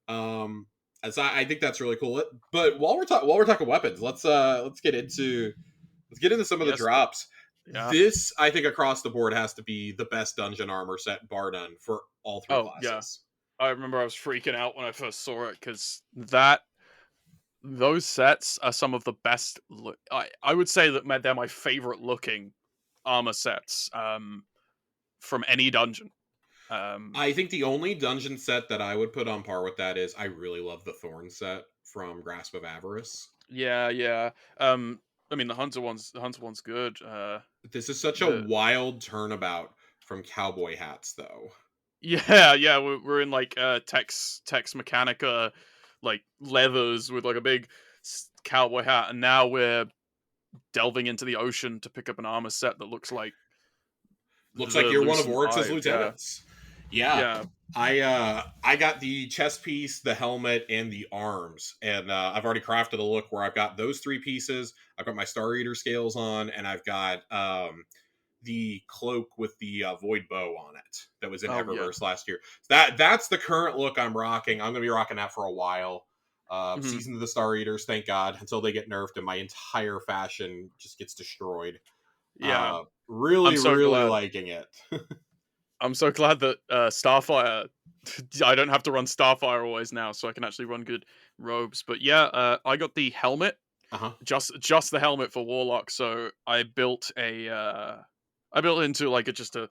Um, as I think that's really cool. But while we're talking weapons, let's get into some of the Yes. drops. Yeah. This, I think, across the board has to be the best dungeon armor set, bar none, for all 3 Oh, yeah. classes. I remember I was freaking out when I first saw it because those sets are some of the best. I would say that they're my favorite looking armor sets from any dungeon. Um, I think the only dungeon set that I would put on par with that is I really love the Thorn set from Grasp of Avarice. yeah, yeah. I mean the hunter one's good. This is such a The wild turnabout from cowboy hats, though. Yeah, yeah, we're in like Tex Mechanica, like leathers with like a big cowboy hat, and now we're delving into the ocean to pick up an armor set that looks like Looks the like you're one of Lucent Oryx's Hive. Yeah, lieutenants. Yeah, yeah. I got the chest piece, the helmet, and the arms, and I've already crafted a look where I've got those 3 pieces. I've got my Star Eater scales on, and I've got the cloak with the void bow on it that was in Oh yeah. Eververse last year. That's the current look I'm rocking. I'm gonna be rocking that for a while. Mhm. Season of the Star Eaters, thank God, until they get nerfed and my entire fashion just gets destroyed. Yeah. I'm Really, so really glad. liking it. I'm so glad that Starfire. I don't have to run Starfire always now, so I can actually run good robes. But yeah, I got the helmet, Uh huh. just the helmet for Warlock. So I built into like a just a.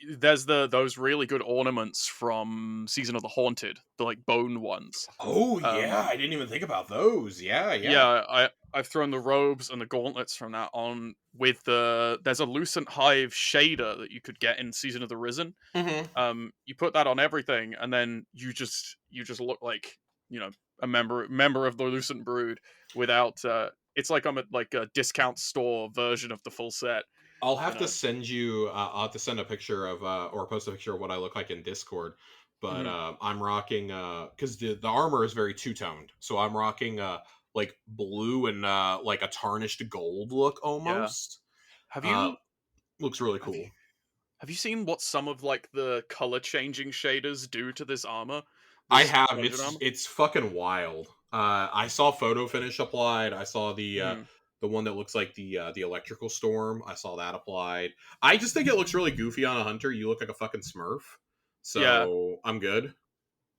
There's those really good ornaments from Season of the Haunted, the like bone ones. Oh yeah, Um, I didn't even think about those. Yeah, yeah. yeah, I've thrown the robes and the gauntlets from that on with there's a Lucent Hive shader that you could get in Season of the Risen. Hmm. You put that on everything, and then you just look like, you know, a member of the Lucent Brood without. It's like I'm at like a discount store version of the full set. I'll have You to know. send you. I'll have to send a picture of or post a picture of what I look like in Discord. But Mhm. I'm rocking because the armor is very two toned, so I'm rocking like blue and like a tarnished gold look Yeah. almost. Have Uh, you looks really have you cool. have you seen what some of like the color changing shaders do to this armor? I This have. dungeon armor. It's fucking wild. I saw photo finish applied. I saw Mhm. the one that looks like the electrical storm. I saw that applied. I just think it looks really goofy on a hunter. You look like a fucking Smurf. Yeah. So I'm good.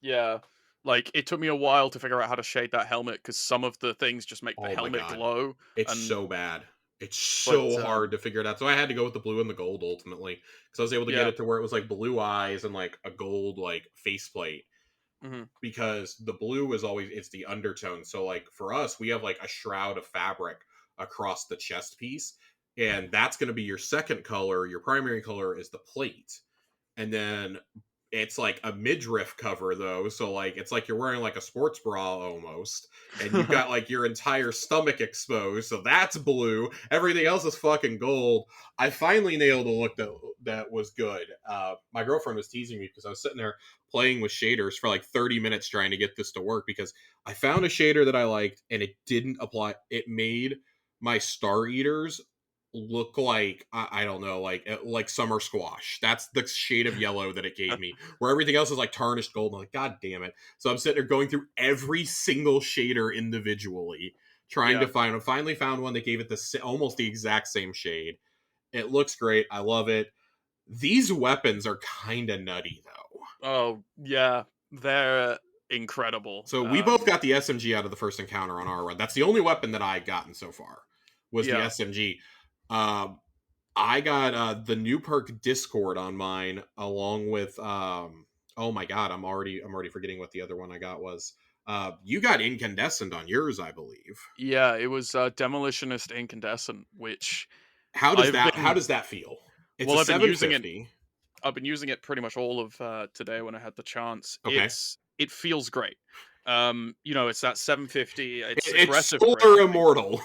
Yeah. Like it took me a while to figure out how to shade that helmet because some of the things just make the Oh my helmet god, glow, it's and so bad. It's but so hard to figure it out. So I had to go with the blue and the gold ultimately because I was able to get yeah. it to where it was like blue eyes and like a gold like faceplate. Mhm. Because the blue is always it's the undertone. So like for us, we have like a shroud of fabric across the chest piece, and that's going to be your second color. Your primary color is the plate, and then it's like a midriff cover though, so like it's like you're wearing like a sports bra almost, and you've got like your entire stomach exposed, so that's blue. Everything else is fucking gold. I finally nailed a look that was good. My girlfriend was teasing me because I was sitting there playing with shaders for like 30 minutes trying to get this to work because I found a shader that I liked and it didn't apply. It made my Star Eaters look like I don't know, like summer squash. That's the shade of yellow that it gave me. Where everything else is like tarnished gold. I'm like, God damn it! So I'm sitting there going through every single shader individually, trying to Yeah. find. I finally found one that gave it almost the exact same shade. It looks great. I love it. These weapons are kind of nutty though. Oh, yeah. They're incredible. So we both got the SMG out of the first encounter on our run. That's the only weapon that I've gotten so far was the Yeah. SMG. Um, I got the new perk Discord on mine, along with oh my god, I'm already forgetting what the other one I got was. You got incandescent on yours, I believe. Yeah, it was Demolitionist Incandescent, which I've How been does that feel? It's a well, I've been using it 750. pretty much all of today when I had the chance. Okay. It feels great. It's that 750, it's It's aggressive solar framing. immortal.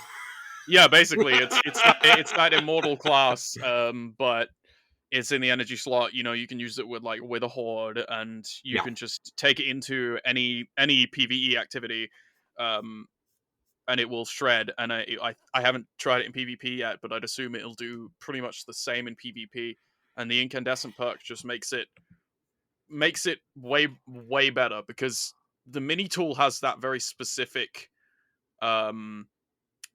Yeah, basically it's that immortal class, but it's in the energy slot. You can use it with a horde, and you Yeah. can just take it into any PvE activity, um, and it will shred. And I haven't tried it in PvP yet, but I'd assume it'll do pretty much the same in PvP. And the incandescent perk just makes it way better because the mini tool has um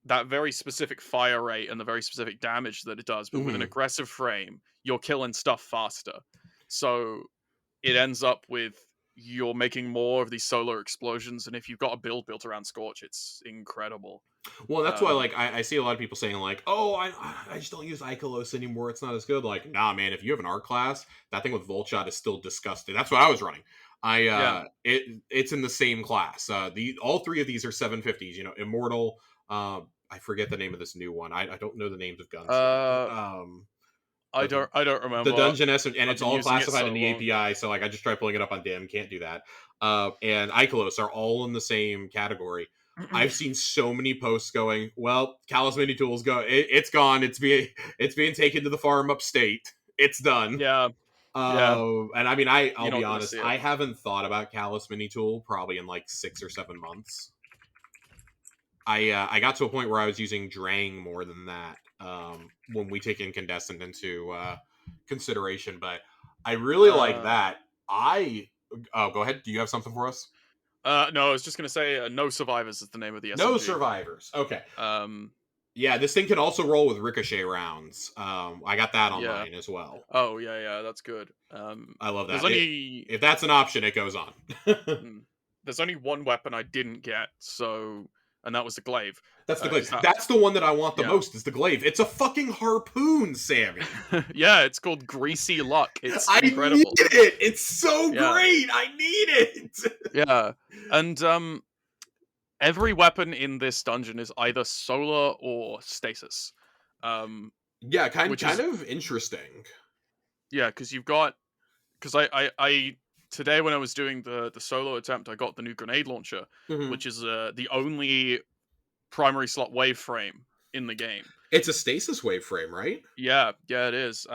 that very specific fire rate and the very specific damage that it does, but with an Hmm. aggressive frame, you're killing stuff faster. So it ends up with you're making more of these solar explosions, and if you've got a build built around Scorch, it's incredible. Well, that's why, Um, like, I see a lot of people saying, like, "Oh, I just don't use Ikelos anymore. It's not as good." Like, nah, man. If you have an art class, that thing with Volshot is still disgusting. That's what I was running. yeah, It's in the same class. The all three of these are 750s. Immortal. I forget the name of this new one. I don't know the names of guns uh, though. I But don't the remember. dungeon essence, and I've it's been all using it classified so in the long. API. So like, I just tried pulling it up on Dim, can't do that. And Ikelos are all in the same category. I've seen so many posts going, "Well, Callus Mini Tools it's gone. It's being taken to the farm upstate. It's done." Yeah, yeah, And I mean, I'll you're be not gonna honest, see it. I haven't thought about Callus Mini Tool probably in like 6 or 7 months. I got to a point where I was using Drang more than that when we take incandescent into consideration, but I really like Uh, that. I Oh, go ahead. Do you have something for us? No, I was just gonna say No Survivors is the name of the No SMG. survivors. Okay. Um, Yeah, this thing can also roll with ricochet rounds. I got that on yeah. mine as well. Oh, yeah, yeah, that's good. I love There's that. only If that's an option, it goes on. mm, there's only one weapon I didn't get, so and that was the glaive. That's the Because glaive. That's the one that I want the yeah, most. Is the glaive? It's a fucking harpoon, Sammy. yeah, it's called Greasy Luck. It's I need incredible. it. It's so Yeah, great. I need it. yeah, and every weapon in this dungeon is either solar or stasis. Um, Yeah, kind which kind is of interesting. yeah, because you've got because I today when I was doing the solo attempt, I got the new grenade launcher, Mhm. which is the only primary slot wave frame in the game. It's a stasis wave frame, right? Yeah, yeah, it is.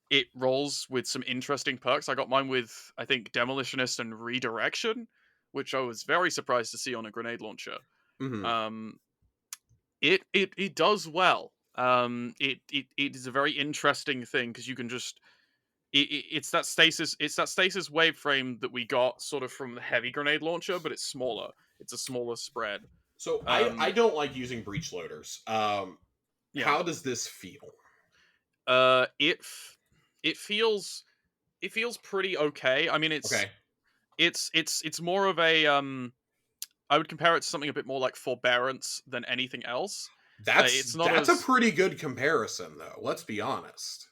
It rolls with some interesting perks. I got mine with I think demolitionist and redirection, which I was very surprised to see on a grenade launcher. Hmm. Um, it does well. It is a very interesting thing because you can just it's that stasis wave frame that we got sort of from the heavy grenade launcher, but it's smaller. It's a smaller spread. So I Um, don't like using breach loaders. yeah. How does this feel? Uh, it f- it feels it feels pretty okay. I mean, Okay, it's more of a I would compare it to something a bit more like forbearance than anything else. that's It's not that's a as pretty good comparison, though. Let's be honest.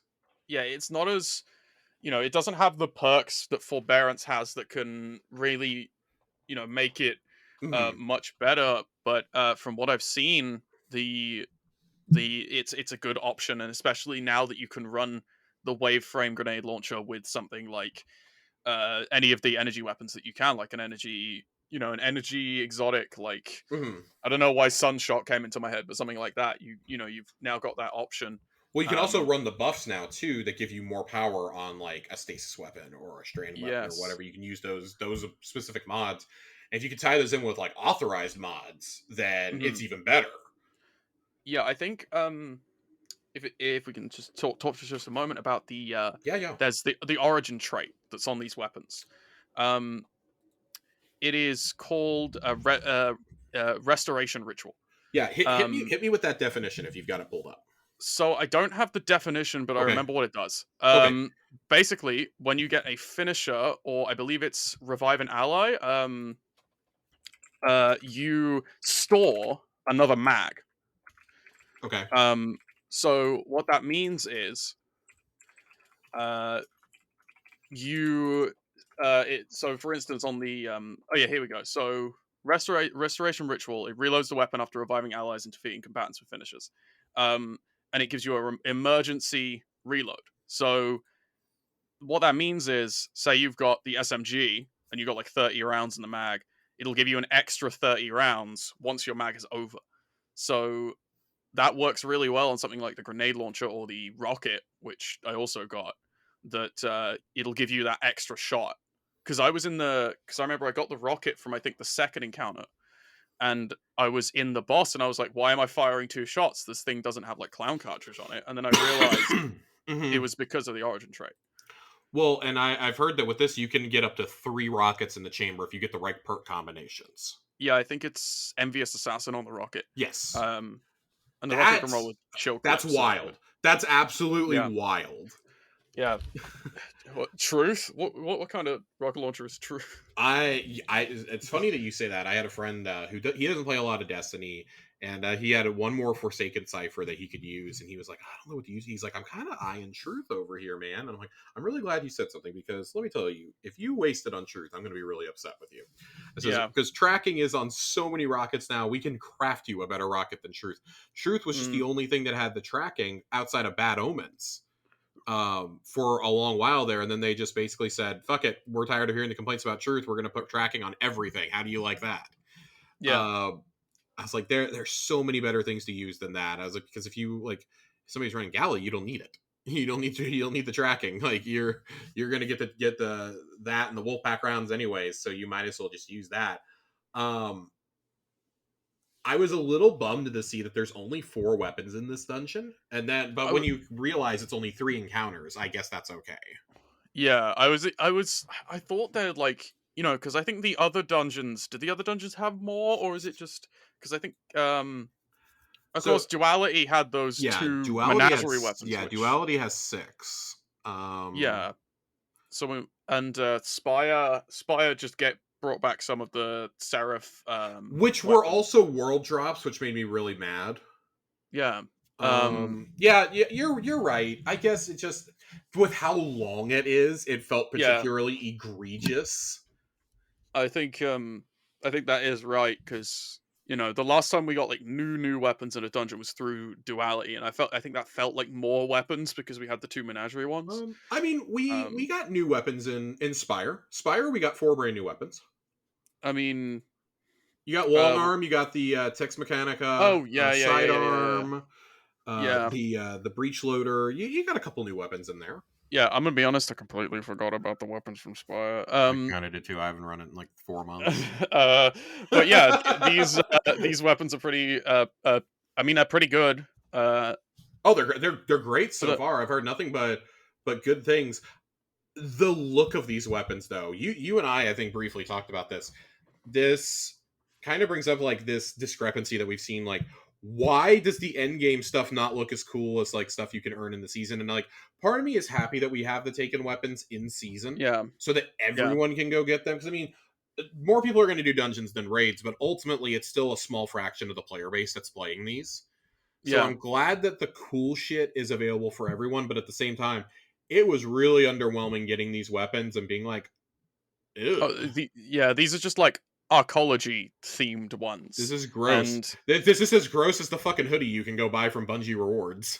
yeah, it's not as it doesn't have the perks that forbearance has that can really make it Hmm. much better. But from what I've seen, it's a good option, and especially now that you can run the wave frame grenade launcher with something like any of the energy weapons that you can, like an energy exotic, like Hmm. I don't know why Sunshot came into my head, but something like that. You've now got that option. Well, you can also Um, run the buffs now too that give you more power on like a stasis weapon or a strand weapon or yes, whatever. You can use those specific mods. And if you can tie those in with like authorized mods, then hmm it's even better. yeah, I think if we can just talk for just a moment about the Yeah, yeah, there's the origin trait that's on these weapons. Um, it is called restoration ritual. yeah. Hit me Um, hit me with that definition if you've got it pulled up. so I don't have the definition, but I Okay, remember what it does. okay. Basically, when you get a finisher, or I believe it's revive an ally, you store another mag. Okay. So what that means is, uh, you, so for instance, on the, oh yeah, here we go. So restoration ritual, it reloads the weapon after reviving allies and defeating combatants with finishes, um, and it gives you a emergency reload. So what that means is, say you've got the SMG and you've got like 30 rounds in the mag, it'll give you an extra 30 rounds once your mag is over. So that works really well on something like the grenade launcher or the rocket, which I also got. That it'll give you that extra shot. Because I remember I got the rocket from I think the second encounter, and I was in the boss, and I was like, "Why am I firing two shots? This thing doesn't have like clown cartridge on it." And then I realized it Hmm. was because of the origin trait. Well, and I've heard that with this you can get up to 3 rockets in the chamber if you get the right perk combinations. Yeah, I think it's envious assassin on the rocket. Yes, Um, and the rocket can roll that's with chill that's clips, so that's good. wild. That's absolutely Yeah, wild. yeah. What truth? What kind of rocket launcher is truth? It's funny that you say that. I had a friend he doesn't play a lot of Destiny, and he had one more Forsaken cipher that he could use, and he was like, I don't know what to use. He's like, I'm kind of eyeing Truth over here, man. And I'm like, I'm really glad you said something because let me tell you, if you wasted on Truth, I'm going to be really upset with you. It says Yeah. because tracking is on so many rockets now, we can craft you a better rocket than Truth. Truth was just the Mm, only thing that had the tracking outside of Bad Omens for a long while there, and then they just basically said, "Fuck it, we're tired of hearing the complaints about Truth. We're going to put tracking on everything. How do you like that?" yeah. Uh, I was like, there's so many better things to use than that. I was like, because if you like, if somebody's running Galley, you don't need it. You don't need the tracking. Like you're gonna get the that and the Wolfpack rounds anyways, so you might as well just use that. Um, I was a little bummed to see that there's only 4 weapons in this dungeon, and then but I when w- you realize it's only 3 encounters, I guess that's okay. yeah. I thought they'd like. because I think the other dungeons, did the other dungeons have more, or is it just because I think of So course Duality had those yeah, two duality menagerie weapons, which duality has 6. yeah. So Spire just get brought back some of the Seraph Which were weapons. also world drops, which made me really mad. Yeah. Yeah, you're right. I guess it just, with how long it is, it felt Yeah. particularly egregious. I think that is right because the last time we got like new weapons in a dungeon was through Duality, and I think that felt like more weapons because we had the two menagerie ones. I mean, we Um, got new weapons in Spire. Spire, we got 4 brand new weapons. I mean, You got long w- arm, you got the Tex Mechanica oh yeah, yeah, yeah, yeah, yeah, yeah, sidearm, yeah. the breach loader. You got a couple new weapons in there. Yeah, I'm gonna be honest. I completely forgot about the weapons from Spire. I kind of did too. I haven't run it in like 4 months. uh, but yeah, these weapons are pretty. I mean, they're pretty good. Oh, they're great For so the far. I've heard nothing but good things. The look of these weapons, though, you and I think briefly talked about this. This kind of brings up like this discrepancy that we've seen. Like, why does the end game stuff not look as cool as like stuff you can earn in the season? And like, part of me is happy that we have the taken weapons in season yeah, so that yeah, everyone can go get them. Because I mean, more people are going to do dungeons than raids, but ultimately, it's still a small fraction of the player base that's playing these. So yeah. I'm glad that the cool shit is available for everyone, but at the same time, it was really underwhelming getting these weapons and being like, ew, These are just like arcology themed this ones, is gross. and This is as gross as the fucking hoodie you can go buy from Bungie Rewards.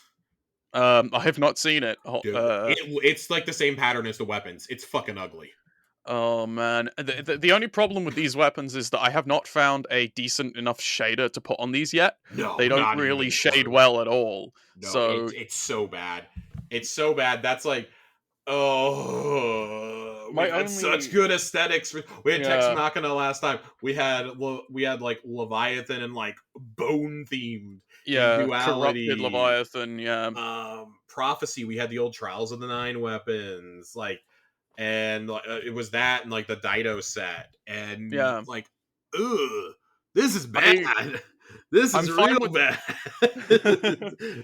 I have not seen it. Dude, it's like the same pattern as the weapons. It's fucking ugly. Oh man, the only problem with these weapons is that I have not found a decent enough shader to put on these yet. No, They don't not really even shade close. well at all. No, So it's so bad. It's so bad. That's like, oh, my we've had such only good aesthetics. We had Tex yeah Machina last time. We had like Leviathan and like bone themed in corrupted Duality. Leviathan, yeah, Prophecy. We had the old Trials of the Nine weapons, like, and it was that and like the Dido set, and yeah. like, ugh, this is I bad. This I'm is fine real with bad. This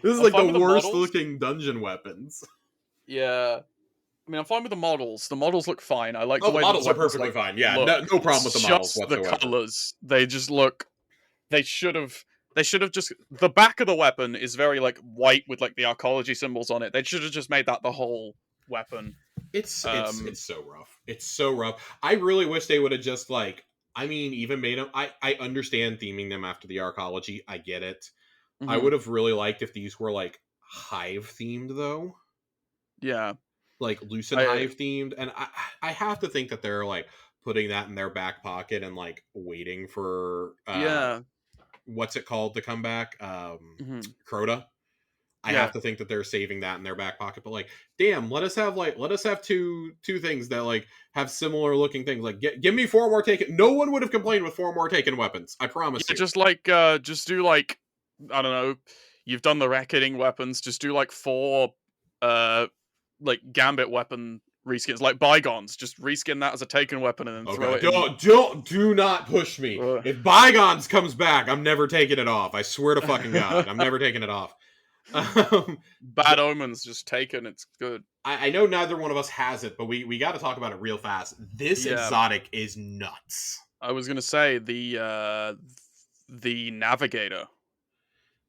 is I'm like fine the with the worst models. looking dungeon weapons. Yeah, I mean I'm fine with the models. The models look fine. I like Oh, the the way that the models are weapons perfectly like fine. Yeah, no, look. no problem with It's the models just the whatsoever. colors. They just look. They should have just the back of the weapon is very like white with like the arcology symbols on it. They should have just made that the whole weapon. It's so rough. It's so rough. I really wish they would have just like. I mean, even made them. I understand theming them after the arcology. I get it. I Mhm. would have really liked if these were like hive themed though, Yeah. like Lucid I Hive themed, and I have to think that they're like putting that in their back pocket and like waiting for yeah. what's it called to come back, Mhm. Crota. I Yeah. have to think that they're saving that in their back pocket. But like, damn, let us have two things that like have similar looking things. Like, give me 4 more taken. No one would have complained with 4 more taken weapons. I promise Yeah, you. just like just do like I don't know, you've done the reckoning weapons, just do like 4 uh like gambit weapon reskins, like bygones, just reskin that as a taken weapon and then Oh throw god, it in. do not push me. Uh, If Bygones comes back, I'm never taking it off. I swear to fucking god, I'm never taking it off. Um, Bad omens just taken, it's good. I know neither one of us has it, but we got to talk about it real fast. This Yeah. exotic is nuts. I was gonna say the navigator.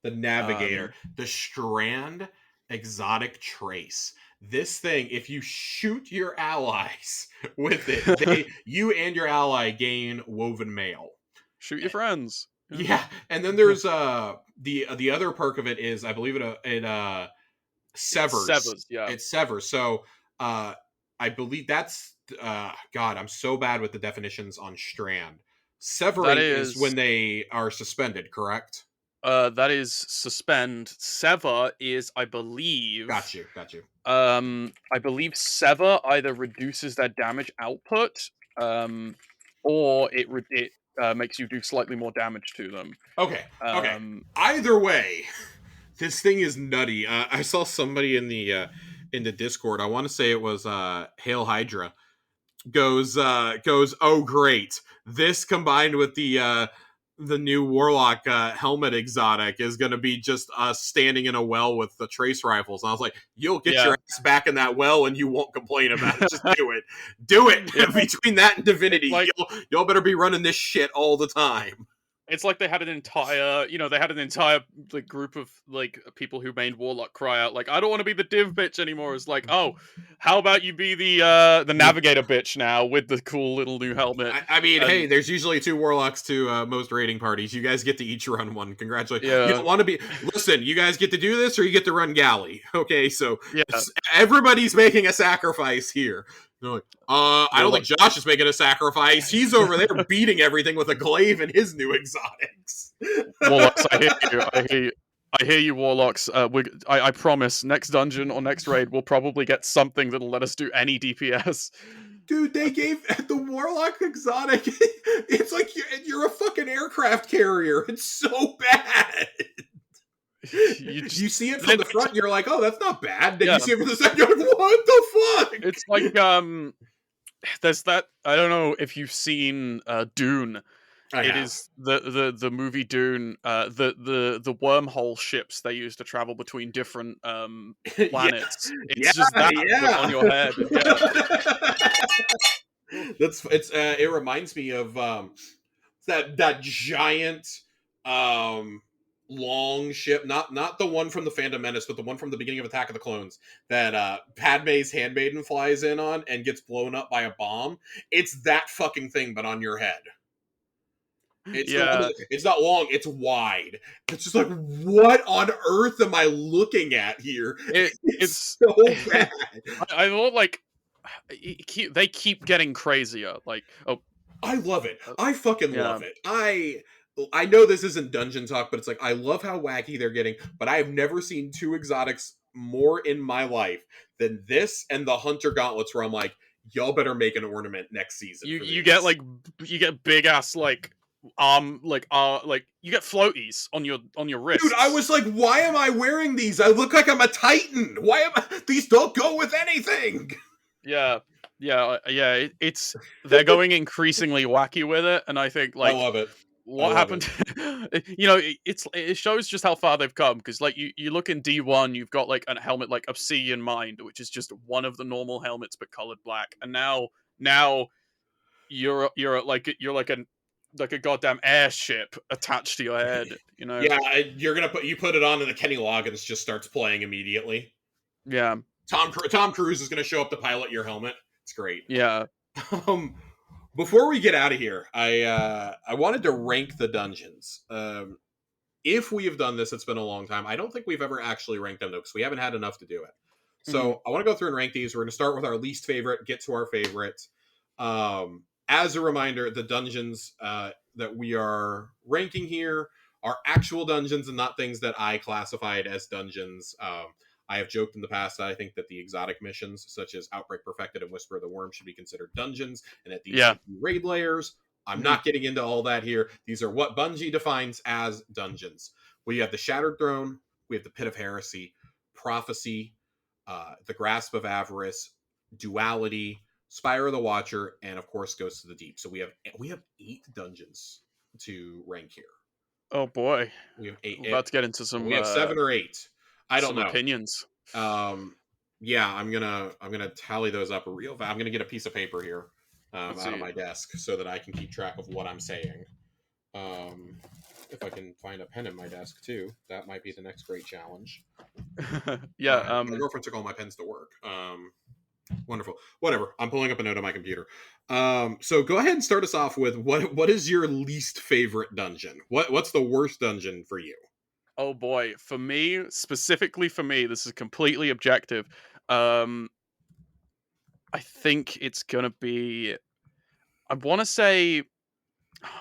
The Navigator, Um, the Strand exotic trace. This thing, if you shoot your allies with it, you and your ally gain woven mail. shoot your friends. Yeah. Yeah, and then there's the other perk of it is I believe it It severs. severs. Yeah, It severs. So I believe that's God. I'm so bad with the definitions on strand. that Severing is is when they are suspended. Correct. that is suspend. Sever is, Got you. Got you. I believe sever either reduces their damage output, um, or it makes you do slightly more damage to them. Okay. Okay. Um, Either way, this thing is nutty. I saw somebody in the Discord. I want to say it was Hail Hydra. goes, oh great, this combined with the new warlock helmet exotic is going to be just us standing in a well with the trace rifles. And I was like, you'll get your Yeah. ass back in that well and you won't complain about it. Just do it. Yeah. Between that and divinity, Like, y'all better be running this shit all the time. it's like they had an entire, they had an entire like group of like people who made Warlock cry out like, "I don't want to be the div bitch anymore." It's like, oh, how about you be the navigator bitch now with the cool little new helmet? I mean, hey, And there's usually 2 warlocks to most raiding parties. You guys get to each run one. Congratulations. You yeah, don't want to be. Listen, you guys get to do this, or you get to run galley. Okay, so yeah, everybody's making a sacrifice here. They're like, I don't think Warlock. Josh is making a sacrifice. He's over there beating everything with a glaive and his new exotics. Warlocks, I hear you. I hear you. I hear you, Warlocks. I promise, next dungeon or next raid, we'll probably get something that'll let us do any DPS. Dude, they gave the warlock exotic. It's like you're a fucking aircraft carrier. It's so bad. You You just see it from the front, and you're like, "Oh, that's not bad." Then yeah. you see it from the side, you're like, "What the fuck?" It's like there's that. I don't know if you've seen Dune. I It have. is the movie Dune. The wormhole ships they use to travel between different Yeah, planets. It's just yeah, that but on yeah. your head. Yeah. That's it's. It reminds me of that giant um long ship, not the one from the Phantom Menace, but the one from the beginning of Attack of the Clones that Padme's handmaiden flies in on and gets blown up by a bomb. It's that fucking thing, but on your head. It's the one Yeah. that it's not long, it's wide. It's just like, what on earth am I looking at here? It's It's so bad. I thought like they keep getting crazier. Like I love it. uh, I fucking yeah. love it. I know this isn't dungeon talk, but it's like I love how wacky they're getting, but I have never seen 2 exotics more in my life than this and the Hunter Gauntlets where I'm like, y'all better make an ornament next season for You get these. like you get big ass like you get floaties on your Dude, I wrists. was like, why am I wearing these? I look like I'm a Titan. Why am I? These don't go with anything. Yeah, yeah. It's they're going increasingly wacky with it, and I think I like love it. I what love it. happened. It shows just how far they've come because like you look in D1, you've got like a helmet like Obsidian Mind, which is just one of the normal helmets but colored black, and now you're like a goddamn airship attached to your head. Yeah, you're gonna put it on, and the Kenny Loggins just starts playing immediately. Yeah, Tom Cruise is gonna show up to pilot your helmet. It's great. yeah. Um, Before we get out of here, I wanted to rank the dungeons. If we have done this, it's been a long time. I don't think we've ever actually ranked them though, because we haven't had enough to do it. Mhm. So I want to go through and rank these. We're going to start with our least favorite, get to our favorite. As a reminder, the dungeons that we are ranking here are actual dungeons and not things that I classified as dungeons. I have joked in the past that I think that the exotic missions, such as Outbreak Perfected and Whisper of the Worm, should be considered dungeons, and that these Yeah. should be raid layers. I'm Mhm. not getting into all that here. These are what Bungie defines as dungeons. We have the Shattered Throne, we have the Pit of Heresy, Prophecy, the Grasp of Avarice, Duality, Spire of the Watcher, and of course Ghosts of the Deep. So we have 8 dungeons to rank here. Oh boy, We have 8. we're about to get into We have 7 or 8. I don't some know. opinions. Yeah, I'm gonna tally those up real fast. I'm gonna get a piece of paper here Let's out of see. my desk so that I can keep track of what I'm saying. Um, if I can find a pen in my desk too, that might be the next great challenge. Yeah. My girlfriend took all my pens to work. Wonderful. Whatever. I'm pulling up a note on my computer. So go ahead and start us off with what is your least favorite dungeon? What's the worst dungeon for you? Oh boy, for me specifically, for me, this is completely objective. Um, I think it's gonna be. I want to say.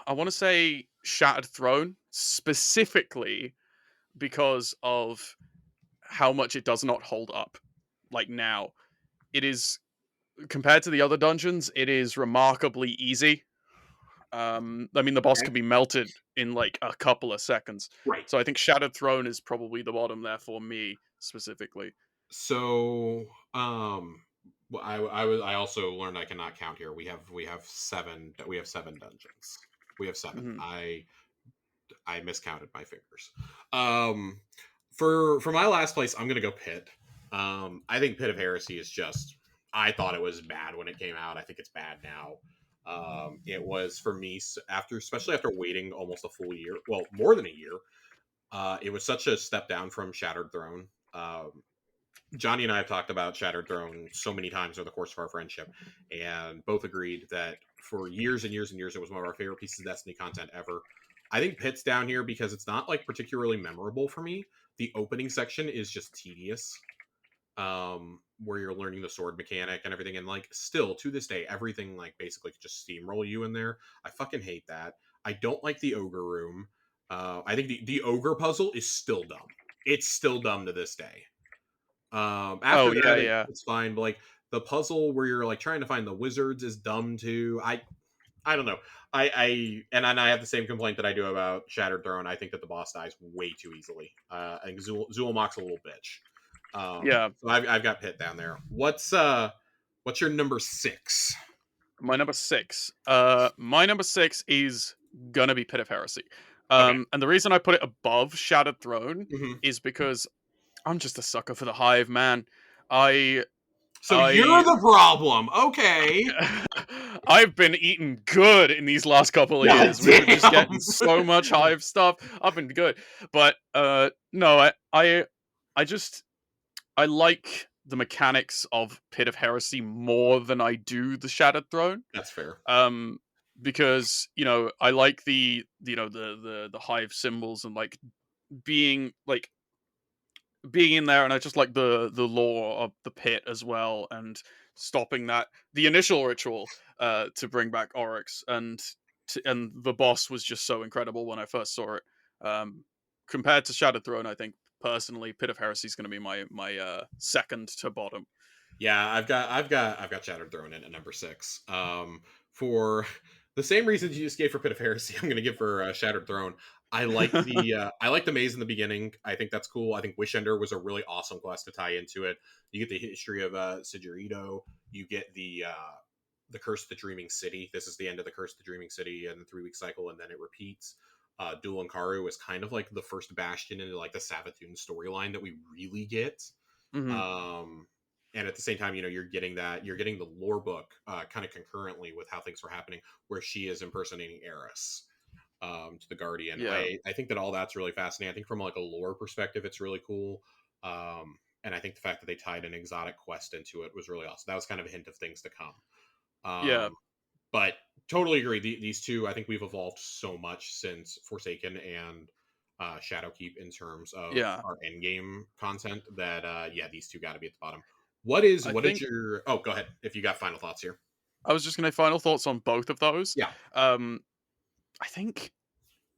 I want to say Shattered Throne specifically because of how much it does not hold up. Like now, it is compared to the other dungeons, it is remarkably easy. I mean, the boss Okay. can be melted in like a couple of seconds. Right. So I think Shattered Throne is probably the bottom there for me specifically. So, um, Well, I also learned I cannot count here. We have seven dungeons. We have 7. Hmm. I miscounted my fingers. Um, for my last place, I'm gonna go Pit. I think Pit of Heresy is just. I thought it was bad when it came out. I think it's bad now. It was for me after, especially after waiting almost a full year, well, more than a year. It was such a step down from Shattered Throne. Johnny and I have talked about Shattered Throne so many times over the course of our friendship, and both agreed that for years and years and years, it was one of our favorite pieces of Destiny content ever. I think Pit's down here because it's not like particularly memorable for me. The opening section is just tedious, where you're learning the sword mechanic and everything, and like still to this day, everything like basically could just steamroll you in there. I fucking hate that. I don't like the ogre room. I think the ogre puzzle is still dumb. It's still dumb to this day. After Oh yeah, that, yeah, it's fine. But like the puzzle where you're like trying to find the wizards is dumb too. I don't know. I have the same complaint that I do about Shattered Throne. I think that the boss dies way too easily. I think Zul'Mok's a little bitch. yeah. So I've got Pit down there. What's your number 6? My number 6. My number 6 is gonna be Pit of Heresy. Okay. And the reason I put it above Shattered Throne Hmm. is because I'm just a sucker for the Hive, man. I So you're I the problem. Okay. I've been eating good in these last couple of God years. We've been just getting damn. so much Hive stuff. I've been good, but no, I just I like the mechanics of Pit of Heresy more than I do the Shattered Throne. That's fair. Um, because I like the Hive symbols and like being like being in there, and I just like the lore of the pit as well, and stopping the initial ritual to bring back Oryx, and the boss was just so incredible when I first saw it. Compared to Shattered Throne, I think personally, Pit of Heresy is going to be my second to bottom. Yeah, I've got Shattered Throne in at number 6. For the same reasons you just gave for Pit of Heresy, I'm going to give for Shattered Throne. I like the maze in the beginning. I think that's cool. I think Wish Ender was a really awesome quest to tie into it. You get the history of Sigurito. You get the Curse of the Dreaming City. This is the end of the Curse of the Dreaming City and the 3-week cycle, and then it repeats. Duel and Karu is kind of like the first bastion into like the Savathun storyline that we really get. Hmm. Um, and at the same time, you're getting the lore book kind of concurrently with how things were happening, where she is impersonating Eris to the Guardian. Yeah, I think that all that's really fascinating. I think from like a lore perspective, it's really cool. And I think the fact that they tied an exotic quest into it was really awesome. That was kind of a hint of things to come. yeah, But totally agree. These two, I think we've evolved so much since Forsaken and Shadowkeep in terms of yeah. our end game content that yeah, these two got to be at the bottom. I What is think your? Oh, go ahead if you got final thoughts here. I was just going to final thoughts on both of those. Yeah, Um, I think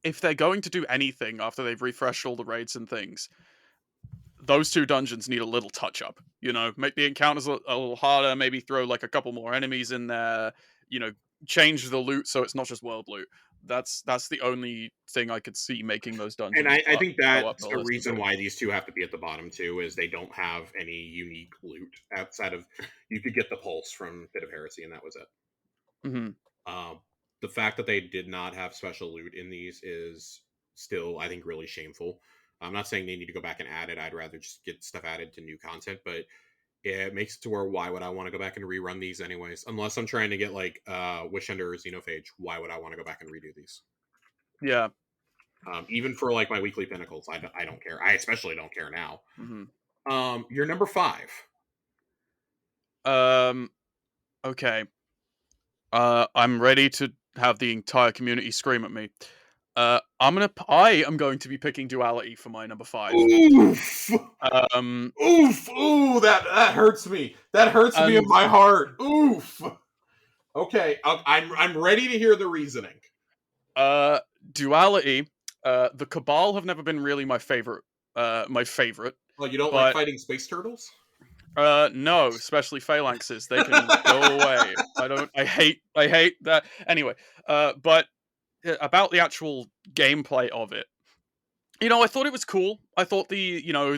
if they're going to do anything after they've refreshed all the raids and things, those two dungeons need a little touch up. Make the encounters a little harder. Maybe throw like a couple more enemies in there. You know, change the loot so it's not just world loot. That's the only thing I could see making those and dungeons I think go up that's the the list a reason bit. why these two have to be at the bottom too. Is they don't have any unique loot outside of you could get the pulse from Pit of Heresy, and that was it. Hmm. Um, the fact that they did not have special loot in these is still, I think, really shameful. I'm not saying they need to go back and add it. I'd rather just get stuff added to new content, but it makes it to where why would I want to go back and rerun these anyways? Unless I'm trying to get like Wish Ender or Xenophage, why would I want to go back and redo these? Yeah. Even for like my weekly pinnacles, I don't care. I especially don't care now. Hmm. You're number 5. Um. Okay. I'm ready to have the entire community scream at me. I am going to be picking Duality for my number 5. Oof, Um, oof, ooh, that hurts me. That hurts me in and my heart. Oof. Okay, I'm ready to hear the reasoning. uh, Duality, the Cabal have never been really my favorite. My favorite, Oh, you don't like but fighting space turtles? no, especially phalanxes. They can go away. I don't. I hate that. Anyway, but about the actual gameplay of it, I thought it was cool. I thought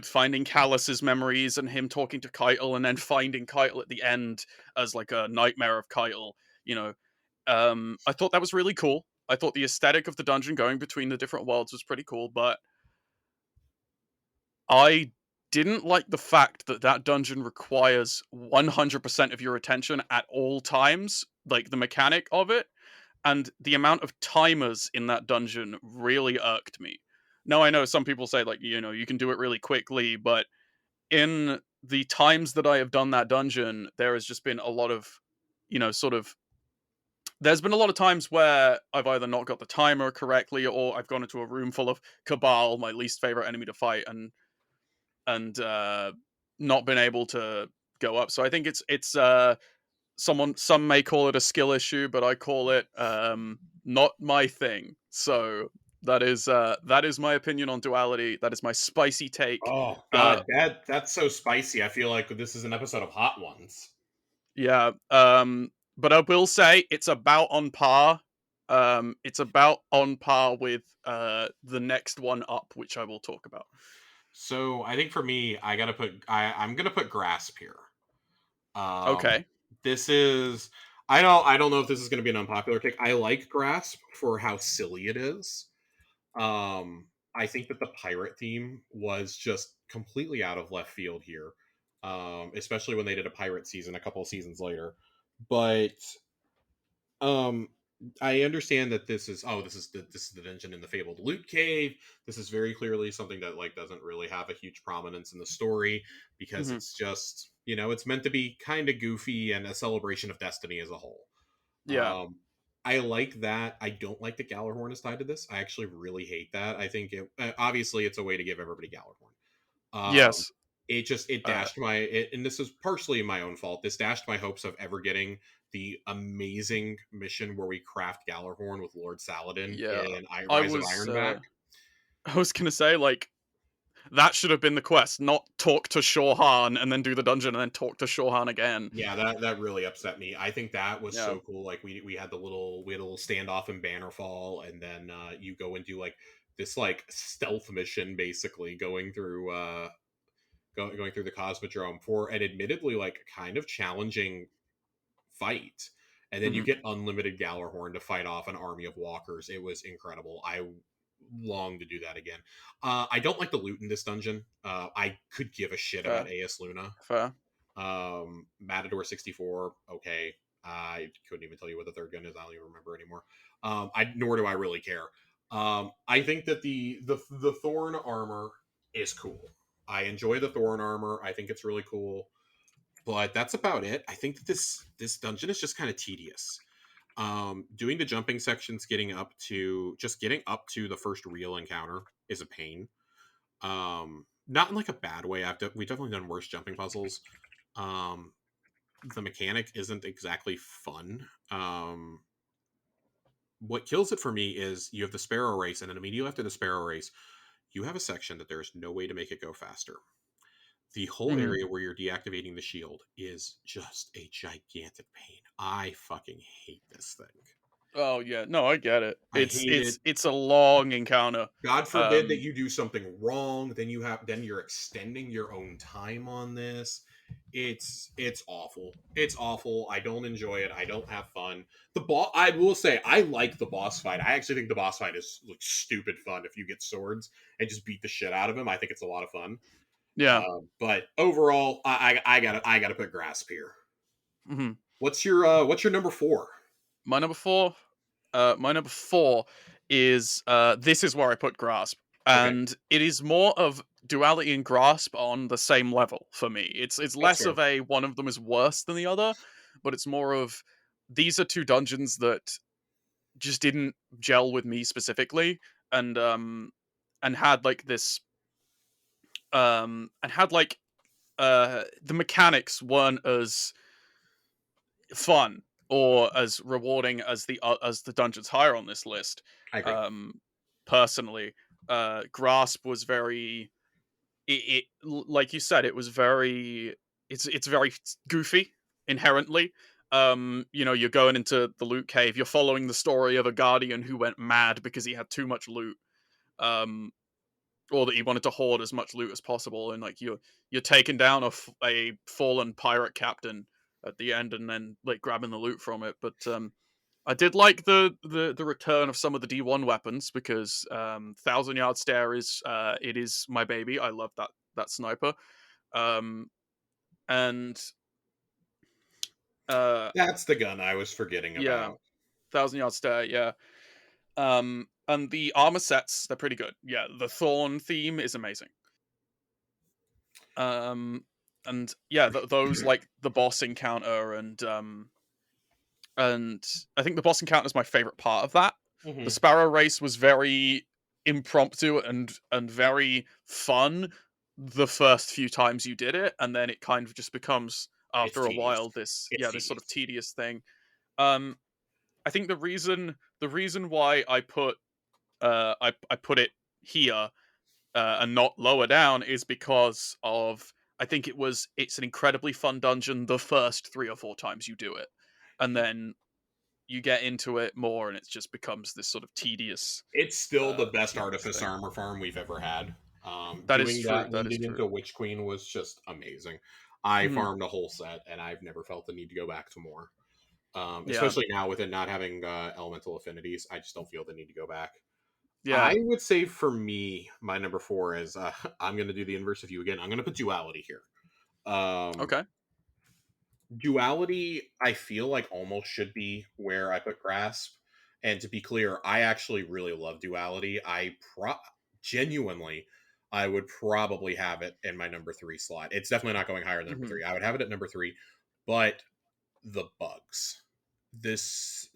finding Callus's memories and him talking to Keitel and then finding Keitel at the end as like a nightmare of Keitel, you know, I thought that was really cool. I thought the aesthetic of the dungeon going between the different worlds was pretty cool, but I didn't like the fact that that dungeon requires 100% of your attention at all times, like the mechanic of it, and the amount of timers in that dungeon really irked me. Now I know some people say like, you can do it really quickly, but in the times that I have done that dungeon, there has just been a lot of, sort of there's been a lot of times where I've either not got the timer correctly or I've gone into a room full of Cabal, my least favorite enemy to fight, and not been able to go up. So I think it's some may call it a skill issue, but I call it not my thing. So that is my opinion on duality. That is my spicy take. Oh Uh, God, that's so spicy. I feel like this is an episode of Hot Ones. yeah. But I will say it's about on par. It's about on par with the next one up, which I will talk about. So I think for me, I'm gonna put Grasp here. Um, Okay. this is I don't know if this is gonna be an unpopular take. I like Grasp for how silly it is. Um, I think that the pirate theme was just completely out of left field here, especially when they did a pirate season a couple of seasons later. But um, I understand that this is the dungeon in the fabled loot cave. This is very clearly something that like doesn't really have a huge prominence in the story because Hmm. it's just it's meant to be kind of goofy and a celebration of Destiny as a whole. Yeah. Um, I like that. I don't like that Gallarhorn is tied to this. I actually really hate that. I think obviously it's a way to give everybody Gallarhorn. Um, Yes. it Uh, dashed and this is partially my own fault. This dashed my hopes of ever getting the amazing mission where we craft Gallarhorn with Lord Saladin yeah. in I Rise of was Ironback. I was gonna say like that should have been the quest, not talk to Shorhan and then do the dungeon and then talk to Shorhan again. Yeah, that really upset me. I think that was Yeah. so cool. Like we had a little standoff in Bannerfall, and then you go and do like this like stealth mission, basically going through the Cosmodrome for an admittedly like kind of challenging fight. And then you Hmm. get unlimited Gallarhorn to fight off an army of walkers. It was incredible. I long to do that again. I don't like the loot in this dungeon. I could give a shit about Fair. AS Luna. Fair. Matador 64, okay. I couldn't even tell you what the third gun is. I don't even remember anymore. Nor do I really care. I think that the Thorn armor is cool. I enjoy the Thorn armor. I think it's really cool. But that's about it. I think that this dungeon is just kind of tedious. Doing the jumping sections, getting up to the first real encounter is a pain. Not in like a bad way. We've definitely done worse jumping puzzles. Um, the mechanic isn't exactly fun. What kills it for me is you have the Sparrow race, and then immediately after the Sparrow race, you have a section that there's no way to make it go faster. The whole Hmm. area where you're deactivating the shield is just a gigantic pain. I fucking hate this thing. Oh yeah. No, I get it. I It's hate it. it's it's a long encounter. God forbid that Um. you do something wrong, then you're extending your own time on this. It's awful. It's awful. I don't enjoy it. I don't have fun. The boss I will say I like the boss fight. I actually think the boss fight is like stupid fun if you get swords and just beat the shit out of him. I think it's a lot of fun. Yeah. But overall, I gotta put Grasp here. Hmm. What's your number four? My number four. My number four is this is where I put Grasp, Okay, and it is more of Duality and Grasp on the same level for me. It's that's less fair. of a one of them is worse than the other, but it's more of these are two dungeons that just didn't gel with me specifically, and had like this and had like the mechanics weren't as fun or as rewarding as the dungeons higher on this list. I agree. Um, Personally, Grasp was very like you said, it was very it's very goofy inherently. You're going into the loot cave, you're following the story of a guardian who went mad because he had too much loot. Um, or that he wanted to hoard as much loot as possible, and like you're taking down a fallen pirate captain at the end, and then like grabbing the loot from it. But I did like the return of some of the D1 weapons because 1,000 Yard Stare is it is my baby. I love that sniper. Um, and uh, That's the gun I was forgetting yeah, about. 1,000 Yard Stare. Yeah. And the armor sets, they're pretty good. Yeah, the Thorn theme is amazing. Um, and yeah, those like the boss encounter and I think the boss encounter is my favorite part of that. The Hmm. Sparrow race was very impromptu and very fun the first few times you did it, and then it kind of just becomes It's after a tedious. while this It's yeah this sort of tedious. tedious thing. Um, I think the reason why I put it here and not lower down is because of I think it's an incredibly fun dungeon the first 3 or 4 times you do it, and then you get into it more, and it just becomes this sort of It's still the best tedious Artifice thing. armor farm we've ever had. That is Doing true. that That is leading true. into Witch Queen was just amazing. I Hmm. farmed a whole set, and I've never felt the need to go back to more. Yeah. Especially now with it not having elemental affinities, I just don't feel the need to go back. I Yeah. would say for me, my number four is I'm going to do the inverse of you again. I'm going to put duality here. Um, Okay. Duality, I feel like almost should be where I put grasp. And to be clear, I actually really love duality. Genuinely, I would probably have it in my number three slot. It's definitely not going higher than number Hmm. three. I would have it at number three, but the bugs. This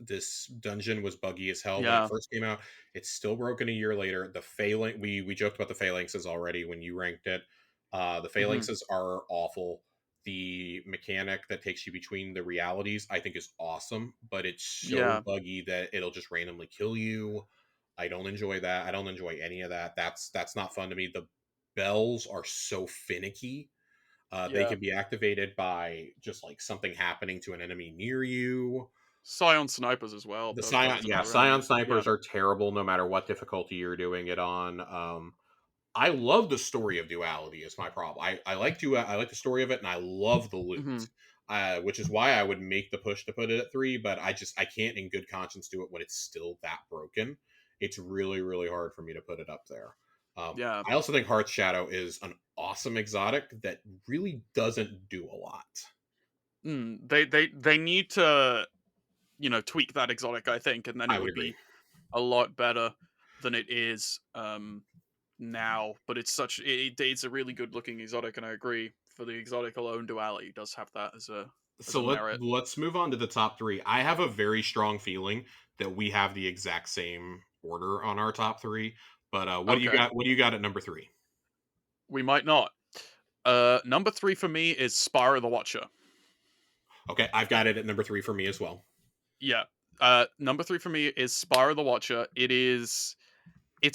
dungeon was buggy as hell when it Yeah. first came out. It's still broken a year later. The phalanx, we joked about the phalanxes already when you ranked it. The Hmm. phalanxes are awful. The mechanic that takes you between the realities, I think, is awesome, but it's so Yeah. buggy that it'll just randomly kill you. I don't enjoy that. I don't enjoy any of that. That's not fun to me. The bells are so finicky. They Yeah. can be activated by just like something happening to an enemy near you. Scion snipers as well. The Those Scion, are yeah, really Scion yeah. snipers are terrible no matter what difficulty you're doing it on. I love the story of duality. Is my problem. I like the story of it, and I love the loot, Hmm. which is why I would make the push to put it at three. But I can't in good conscience do it when it's still that broken. It's really hard for me to put it up there. Yeah. I also think Hearth Shadow is an awesome exotic that really doesn't do a lot. They need to tweak that exotic, I think, and then I it would would agree. be a lot better than it is now. But it's a really good looking exotic, and I agree. For the exotic alone, duality does have that as a So merit. let's move on to the top three. I have a very strong feeling that we have the exact same order on our top three. But what do you Okay, got? What do you got at number three? we might not. Number three for me is Spyro the Watcher. Okay, I've got it at number three for me as well. Yeah. Number three for me is Spyro the Watcher. It's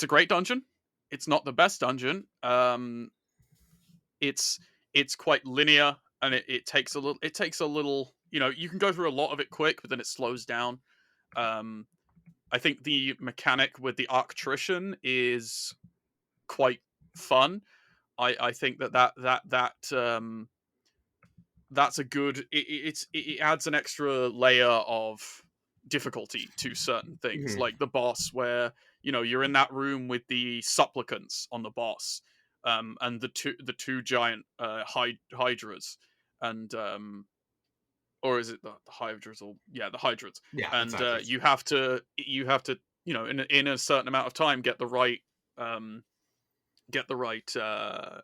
a great dungeon. It's not the best dungeon. It's it's quite linear, and it takes a little. You can go through a lot of it quick, but then it slows down. Um, I think the mechanic with the Arctrician is quite fun. I think that's a good. It adds an extra layer of difficulty to certain things, Mhm. like the boss, where you're in that room with the supplicants on the boss, and the two giant hydras, and or is it the hydras? Or yeah, the hydras, Yeah, it's and actress. you have to in a certain amount of time um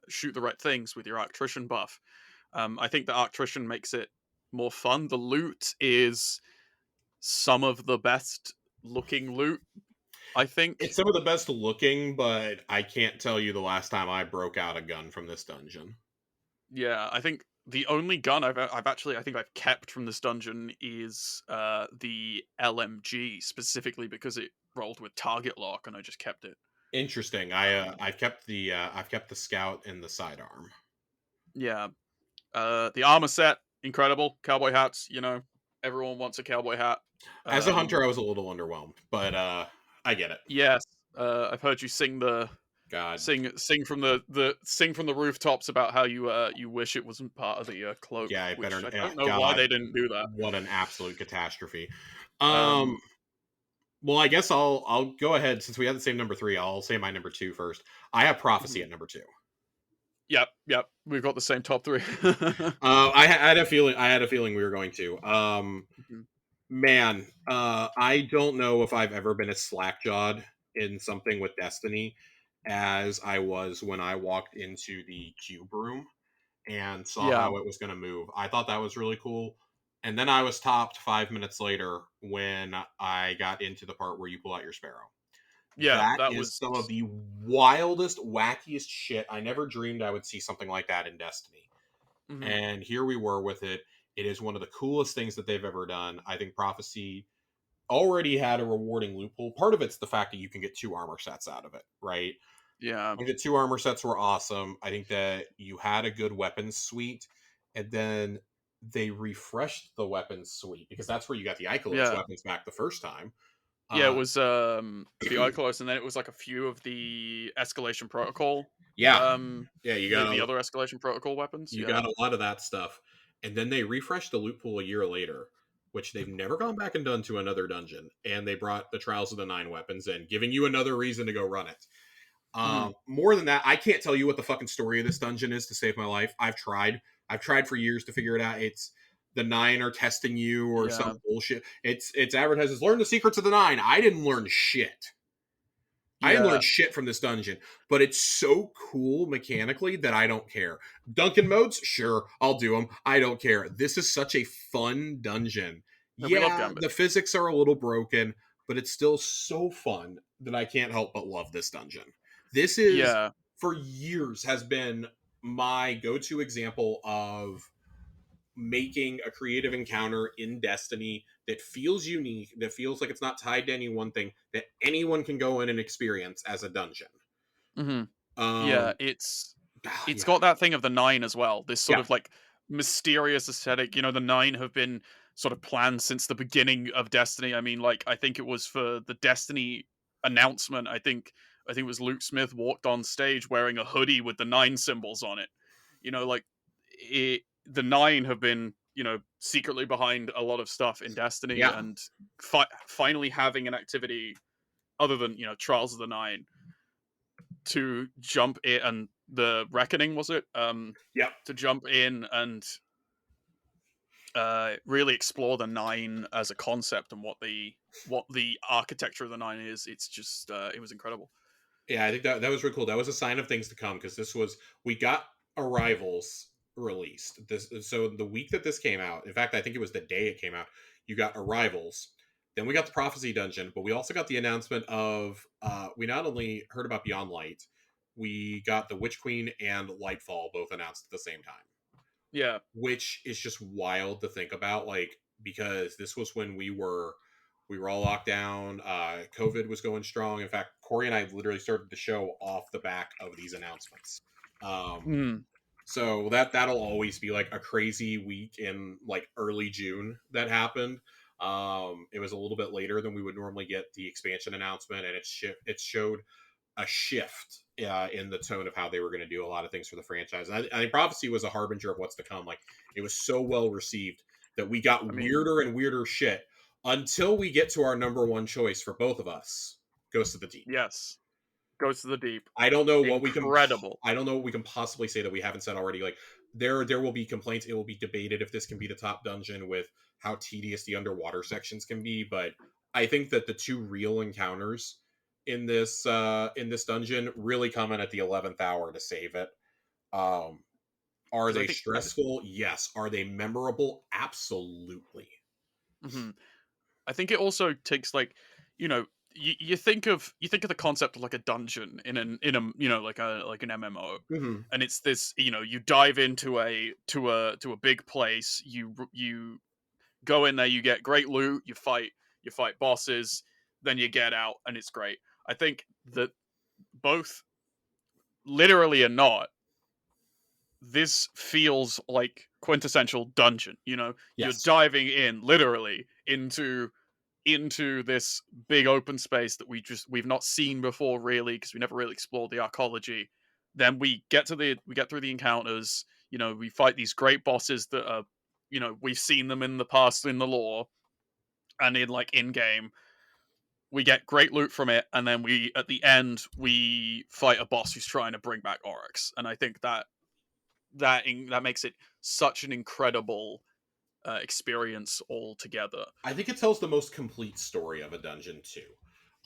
shoot the right things with your Arctrician buff. I think the Arctrician makes it more fun. The loot is some of the best looking loot, I It's think. some of the best looking, but I can't tell you the last time I broke out a gun from this dungeon. Yeah, I think the only gun I've kept from this dungeon is the LMG, specifically because it rolled with target lock, and I just kept it. Interesting. Um, I've kept the scout and the sidearm. yeah, the armor set, incredible. Cowboy hats, everyone wants a cowboy hat. As a Um, hunter, I was a little underwhelmed, but I get it. yes, I've heard you sing the God. Sing from the rooftops about how you wish it wasn't part of the cloak, Yeah, it which better. I Yeah, don't know why God, they didn't do that. what an absolute catastrophe. Um, Well, I guess I'll go ahead since we had the same number three. I'll say my number two first. I have prophecy mhm. at number two. Yep, we've got the same top three. I had a feeling. I had a feeling we were going to. Mhm. Man, I don't know if I've ever been as slack-jawed in something with Destiny as I was when I walked into the cube room and saw Yeah, how it was going to move. I thought that was really cool. And then I was topped 5 minutes later when I got into the part where you pull out your sparrow. yeah, That that is was. some of the wildest, wackiest shit. I never dreamed I would see something like that in Destiny. Mhm. And here we were with it. It is one of the coolest things that they've ever done. I think Prophecy already had a rewarding loophole. Part of it's the fact that you can get two armor sets out of it, right? Yeah, I think the two armor sets were awesome. I think that you had a good weapons suite, and then they refreshed the weapons suite because that's where you got the Ikelos yeah. weapons back the first time. Yeah, it Uh, was the Icolos, and then it was like a few of the escalation protocol, yeah, um, yeah, the other escalation protocol weapons. you Yeah. got a lot of that stuff, and then they refreshed the loot pool a year later, which they've never gone back and done to another dungeon. And they brought the Trials of the Nine weapons in, giving you another reason to go run it. Mhm. More than that, I can't tell you what the fucking story of this dungeon is to save my life. I've tried. I've tried for years to figure it out. It's the nine are testing you or Yeah. some bullshit. It's advertised as learn the secrets of the nine. I didn't learn shit. I didn't learn Yeah. shit from this dungeon, but it's so cool mechanically that I don't care. Duncan modes, sure, I'll do them. I don't care. This is such a fun dungeon. And we love Yeah, Gambit. the physics are a little broken, but it's still so fun that I can't help but love this dungeon. This is, Yeah. for years, has been my go-to example of making a creative encounter in Destiny that feels unique, that feels like it's not tied to any one thing, that anyone can go in and experience as a dungeon. Mhm. Yeah, Um, it's yeah, got that thing of the nine as well. This sort yeah, of like mysterious aesthetic. You know, the nine have been sort of planned since the beginning of Destiny. I mean, like I think it was for the Destiny announcement. I think it was Luke Smith walked on stage wearing a hoodie with the nine symbols on it. You know, like the nine have been secretly behind a lot of stuff in Destiny, yeah, and finally having an activity other than Trials of the Nine to jump in, and the Reckoning was it, yeah, to jump in and really explore the nine as a concept and what the architecture of the nine is. It's just it was incredible. yeah. I think that was really cool. That was a sign of things to come because we got Arrivals released. So the week that this came out, in fact, I think it was the day it came out. You got Arrivals. Then we got the Prophecy Dungeon, but we also got the announcement of we not only heard about Beyond Light, we got the Witch Queen and Lightfall both announced at the same time, Yeah. which is just wild to think about. Like because this was when we were all locked down. COVID was going strong. In fact, Corey and I literally started the show off the back of these announcements. Um, Mm, so that'll always be like a crazy week in like early June that happened. It was a little bit later than we would normally get the expansion announcement, and it showed a shift in the tone of how they were going to do a lot of things for the franchise. And I think Prophecy was a harbinger of what's to come. Like it was so well received that we got I mean, weirder and weirder shit until we get to our number one choice for both of us, Ghost of the Deep. yes, Goes to the Deep, I don't know what we can. incredible. I don't know what we can possibly say that we haven't said already. Like there will be complaints. It will be debated if this can be the top dungeon with how tedious the underwater sections can be. But I think that the two real encounters in this dungeon really come in at the 11th hour to save it. Um, are Because they stressful? Yes. Are they memorable? Absolutely. mhm. I think it also takes like, you know, you think of the concept of like a dungeon in a like an MMO, Hmm. and it's this, you dive into a big place, you go in there, you get great loot, you fight bosses, then you get out, and it's great. I think that both literally and not, this feels like quintessential dungeon. You're Yes. diving in literally into this big open space that we've not seen before really, because we never really explored the arcology. Then we get through the encounters. We fight these great bosses that are, we've seen them in the past in the lore and in like in game. We get great loot from it, and then we at the end we fight a boss who's trying to bring back Oryx, and I think that makes it such an incredible experience altogether. I think it tells the most complete story of a dungeon too.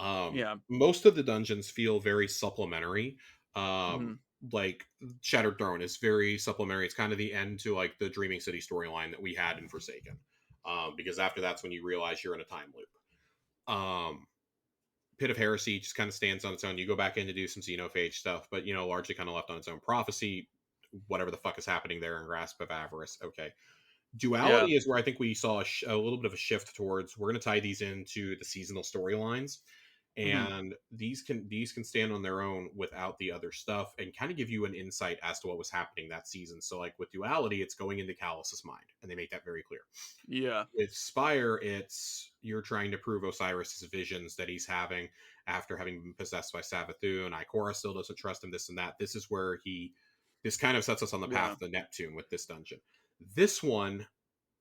Yeah. Most of the dungeons feel very supplementary. Hmm. Like Shattered Throne is very supplementary. It's kind of the end to like the Dreaming City storyline that we had in Forsaken. Because after that's when you realize you're in a time loop. Pit of Heresy just kind of stands on its own. You go back in to do some Xenophage stuff, but largely kind of left on its own. Prophecy, whatever the fuck is happening there in Grasp of Avarice. Okay. Yeah. Duality is where I think we saw a little bit of a shift towards we're going to tie these into the seasonal storylines, Hmm. and these can stand on their own without the other stuff and kind of give you an insight as to what was happening that season. So like with Duality, it's going into Callus's mind, and they make that very clear. Yeah. With Spire, it's you're trying to prove Osiris's visions that he's having after having been possessed by Savathun. Ikora still doesn't trust him, this and that. This is where this kind of sets us on the Yeah. path to Neptune with this dungeon. This one,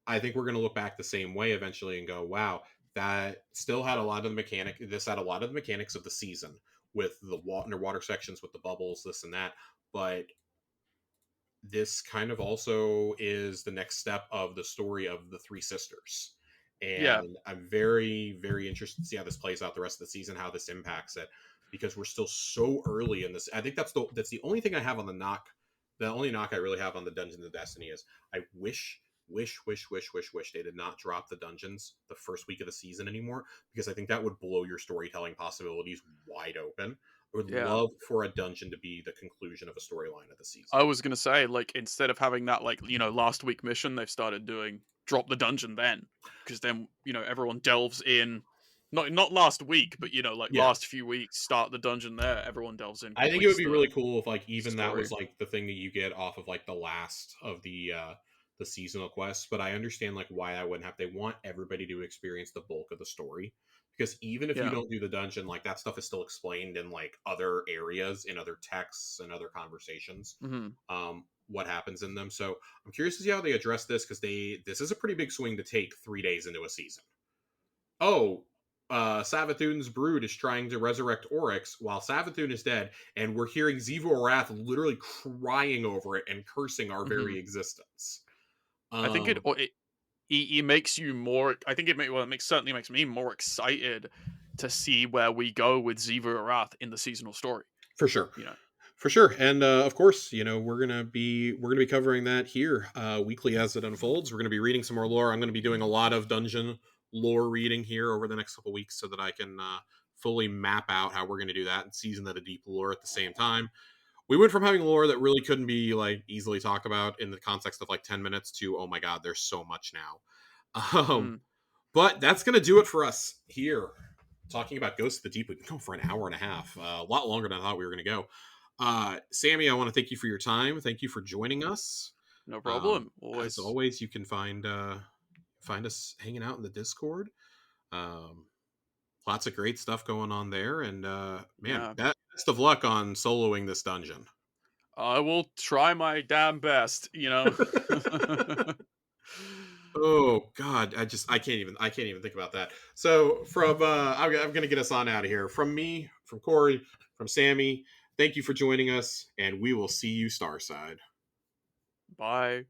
I think we're going to look back the same way eventually and go, wow, that still had a lot of the mechanic. This had a lot of the mechanics of the season with the underwater sections with the bubbles, this and that. But this kind of also is the next step of the story of the three sisters. Yeah. And I'm very, very interested to see how this plays out the rest of the season, how this impacts it, because we're still so early in this. I think that's the only thing I have on the knock. The only knock I really have on the Dungeons of Destiny is I wish they did not drop the dungeons the first week of the season anymore, because I think that would blow your storytelling possibilities wide open. I would Yeah. love for a dungeon to be the conclusion of a storyline of the season. I was gonna say, like, instead of having that, like, last week mission, they've started doing drop the dungeon then, because then everyone delves in. Not last week, but like Yeah, last few weeks, start the dungeon there. Everyone delves in, I think it would completes be the really cool if like even that was story. like the thing that you get off of like the last of the seasonal quests. But I understand like why I wouldn't have. They want everybody to experience the bulk of the story, because even if you Yeah. don't do the dungeon, like that stuff is still explained in like other areas, in other texts and other conversations. Hmm. What happens in them. So I'm curious to see how they address this, because this is a pretty big swing to take 3 days into a season. Oh, Savathun's brood is trying to resurrect Oryx while Savathun is dead, and we're hearing Xivu Arath literally crying over it and cursing our Hmm. very existence. I think it Um, it it makes you more. I think it makes certainly makes me more excited to see where we go with Ziva Arath in the seasonal story. for sure. You know. For sure, and of course, we're gonna be covering that here weekly as it unfolds. We're gonna be reading some more lore. I'm gonna be doing a lot of dungeon lore reading here over the next couple weeks, so that I can fully map out how we're gonna do that and season that a deep lore at the same time. We went from having lore that really couldn't be like easily talked about in the context of like 10 minutes to oh my god, there's so much now. Um, Mm, but that's gonna do it for us here. Talking about Ghosts of the Deep, we can go for an hour and a half, a lot longer than I thought we were gonna go. Sammie, I want to thank you for your time. Thank you for joining us. no problem. As Always. always, you can find us hanging out in the Discord. Um, Lots of great stuff going on there, and man, Yeah. best of luck on soloing this dungeon. I will try my damn best. Oh God, I can't even think about that. So from I'm gonna get us on out of here. From me, from Corey, from Sammie. Thank you for joining us, and we will see you Starside. Bye.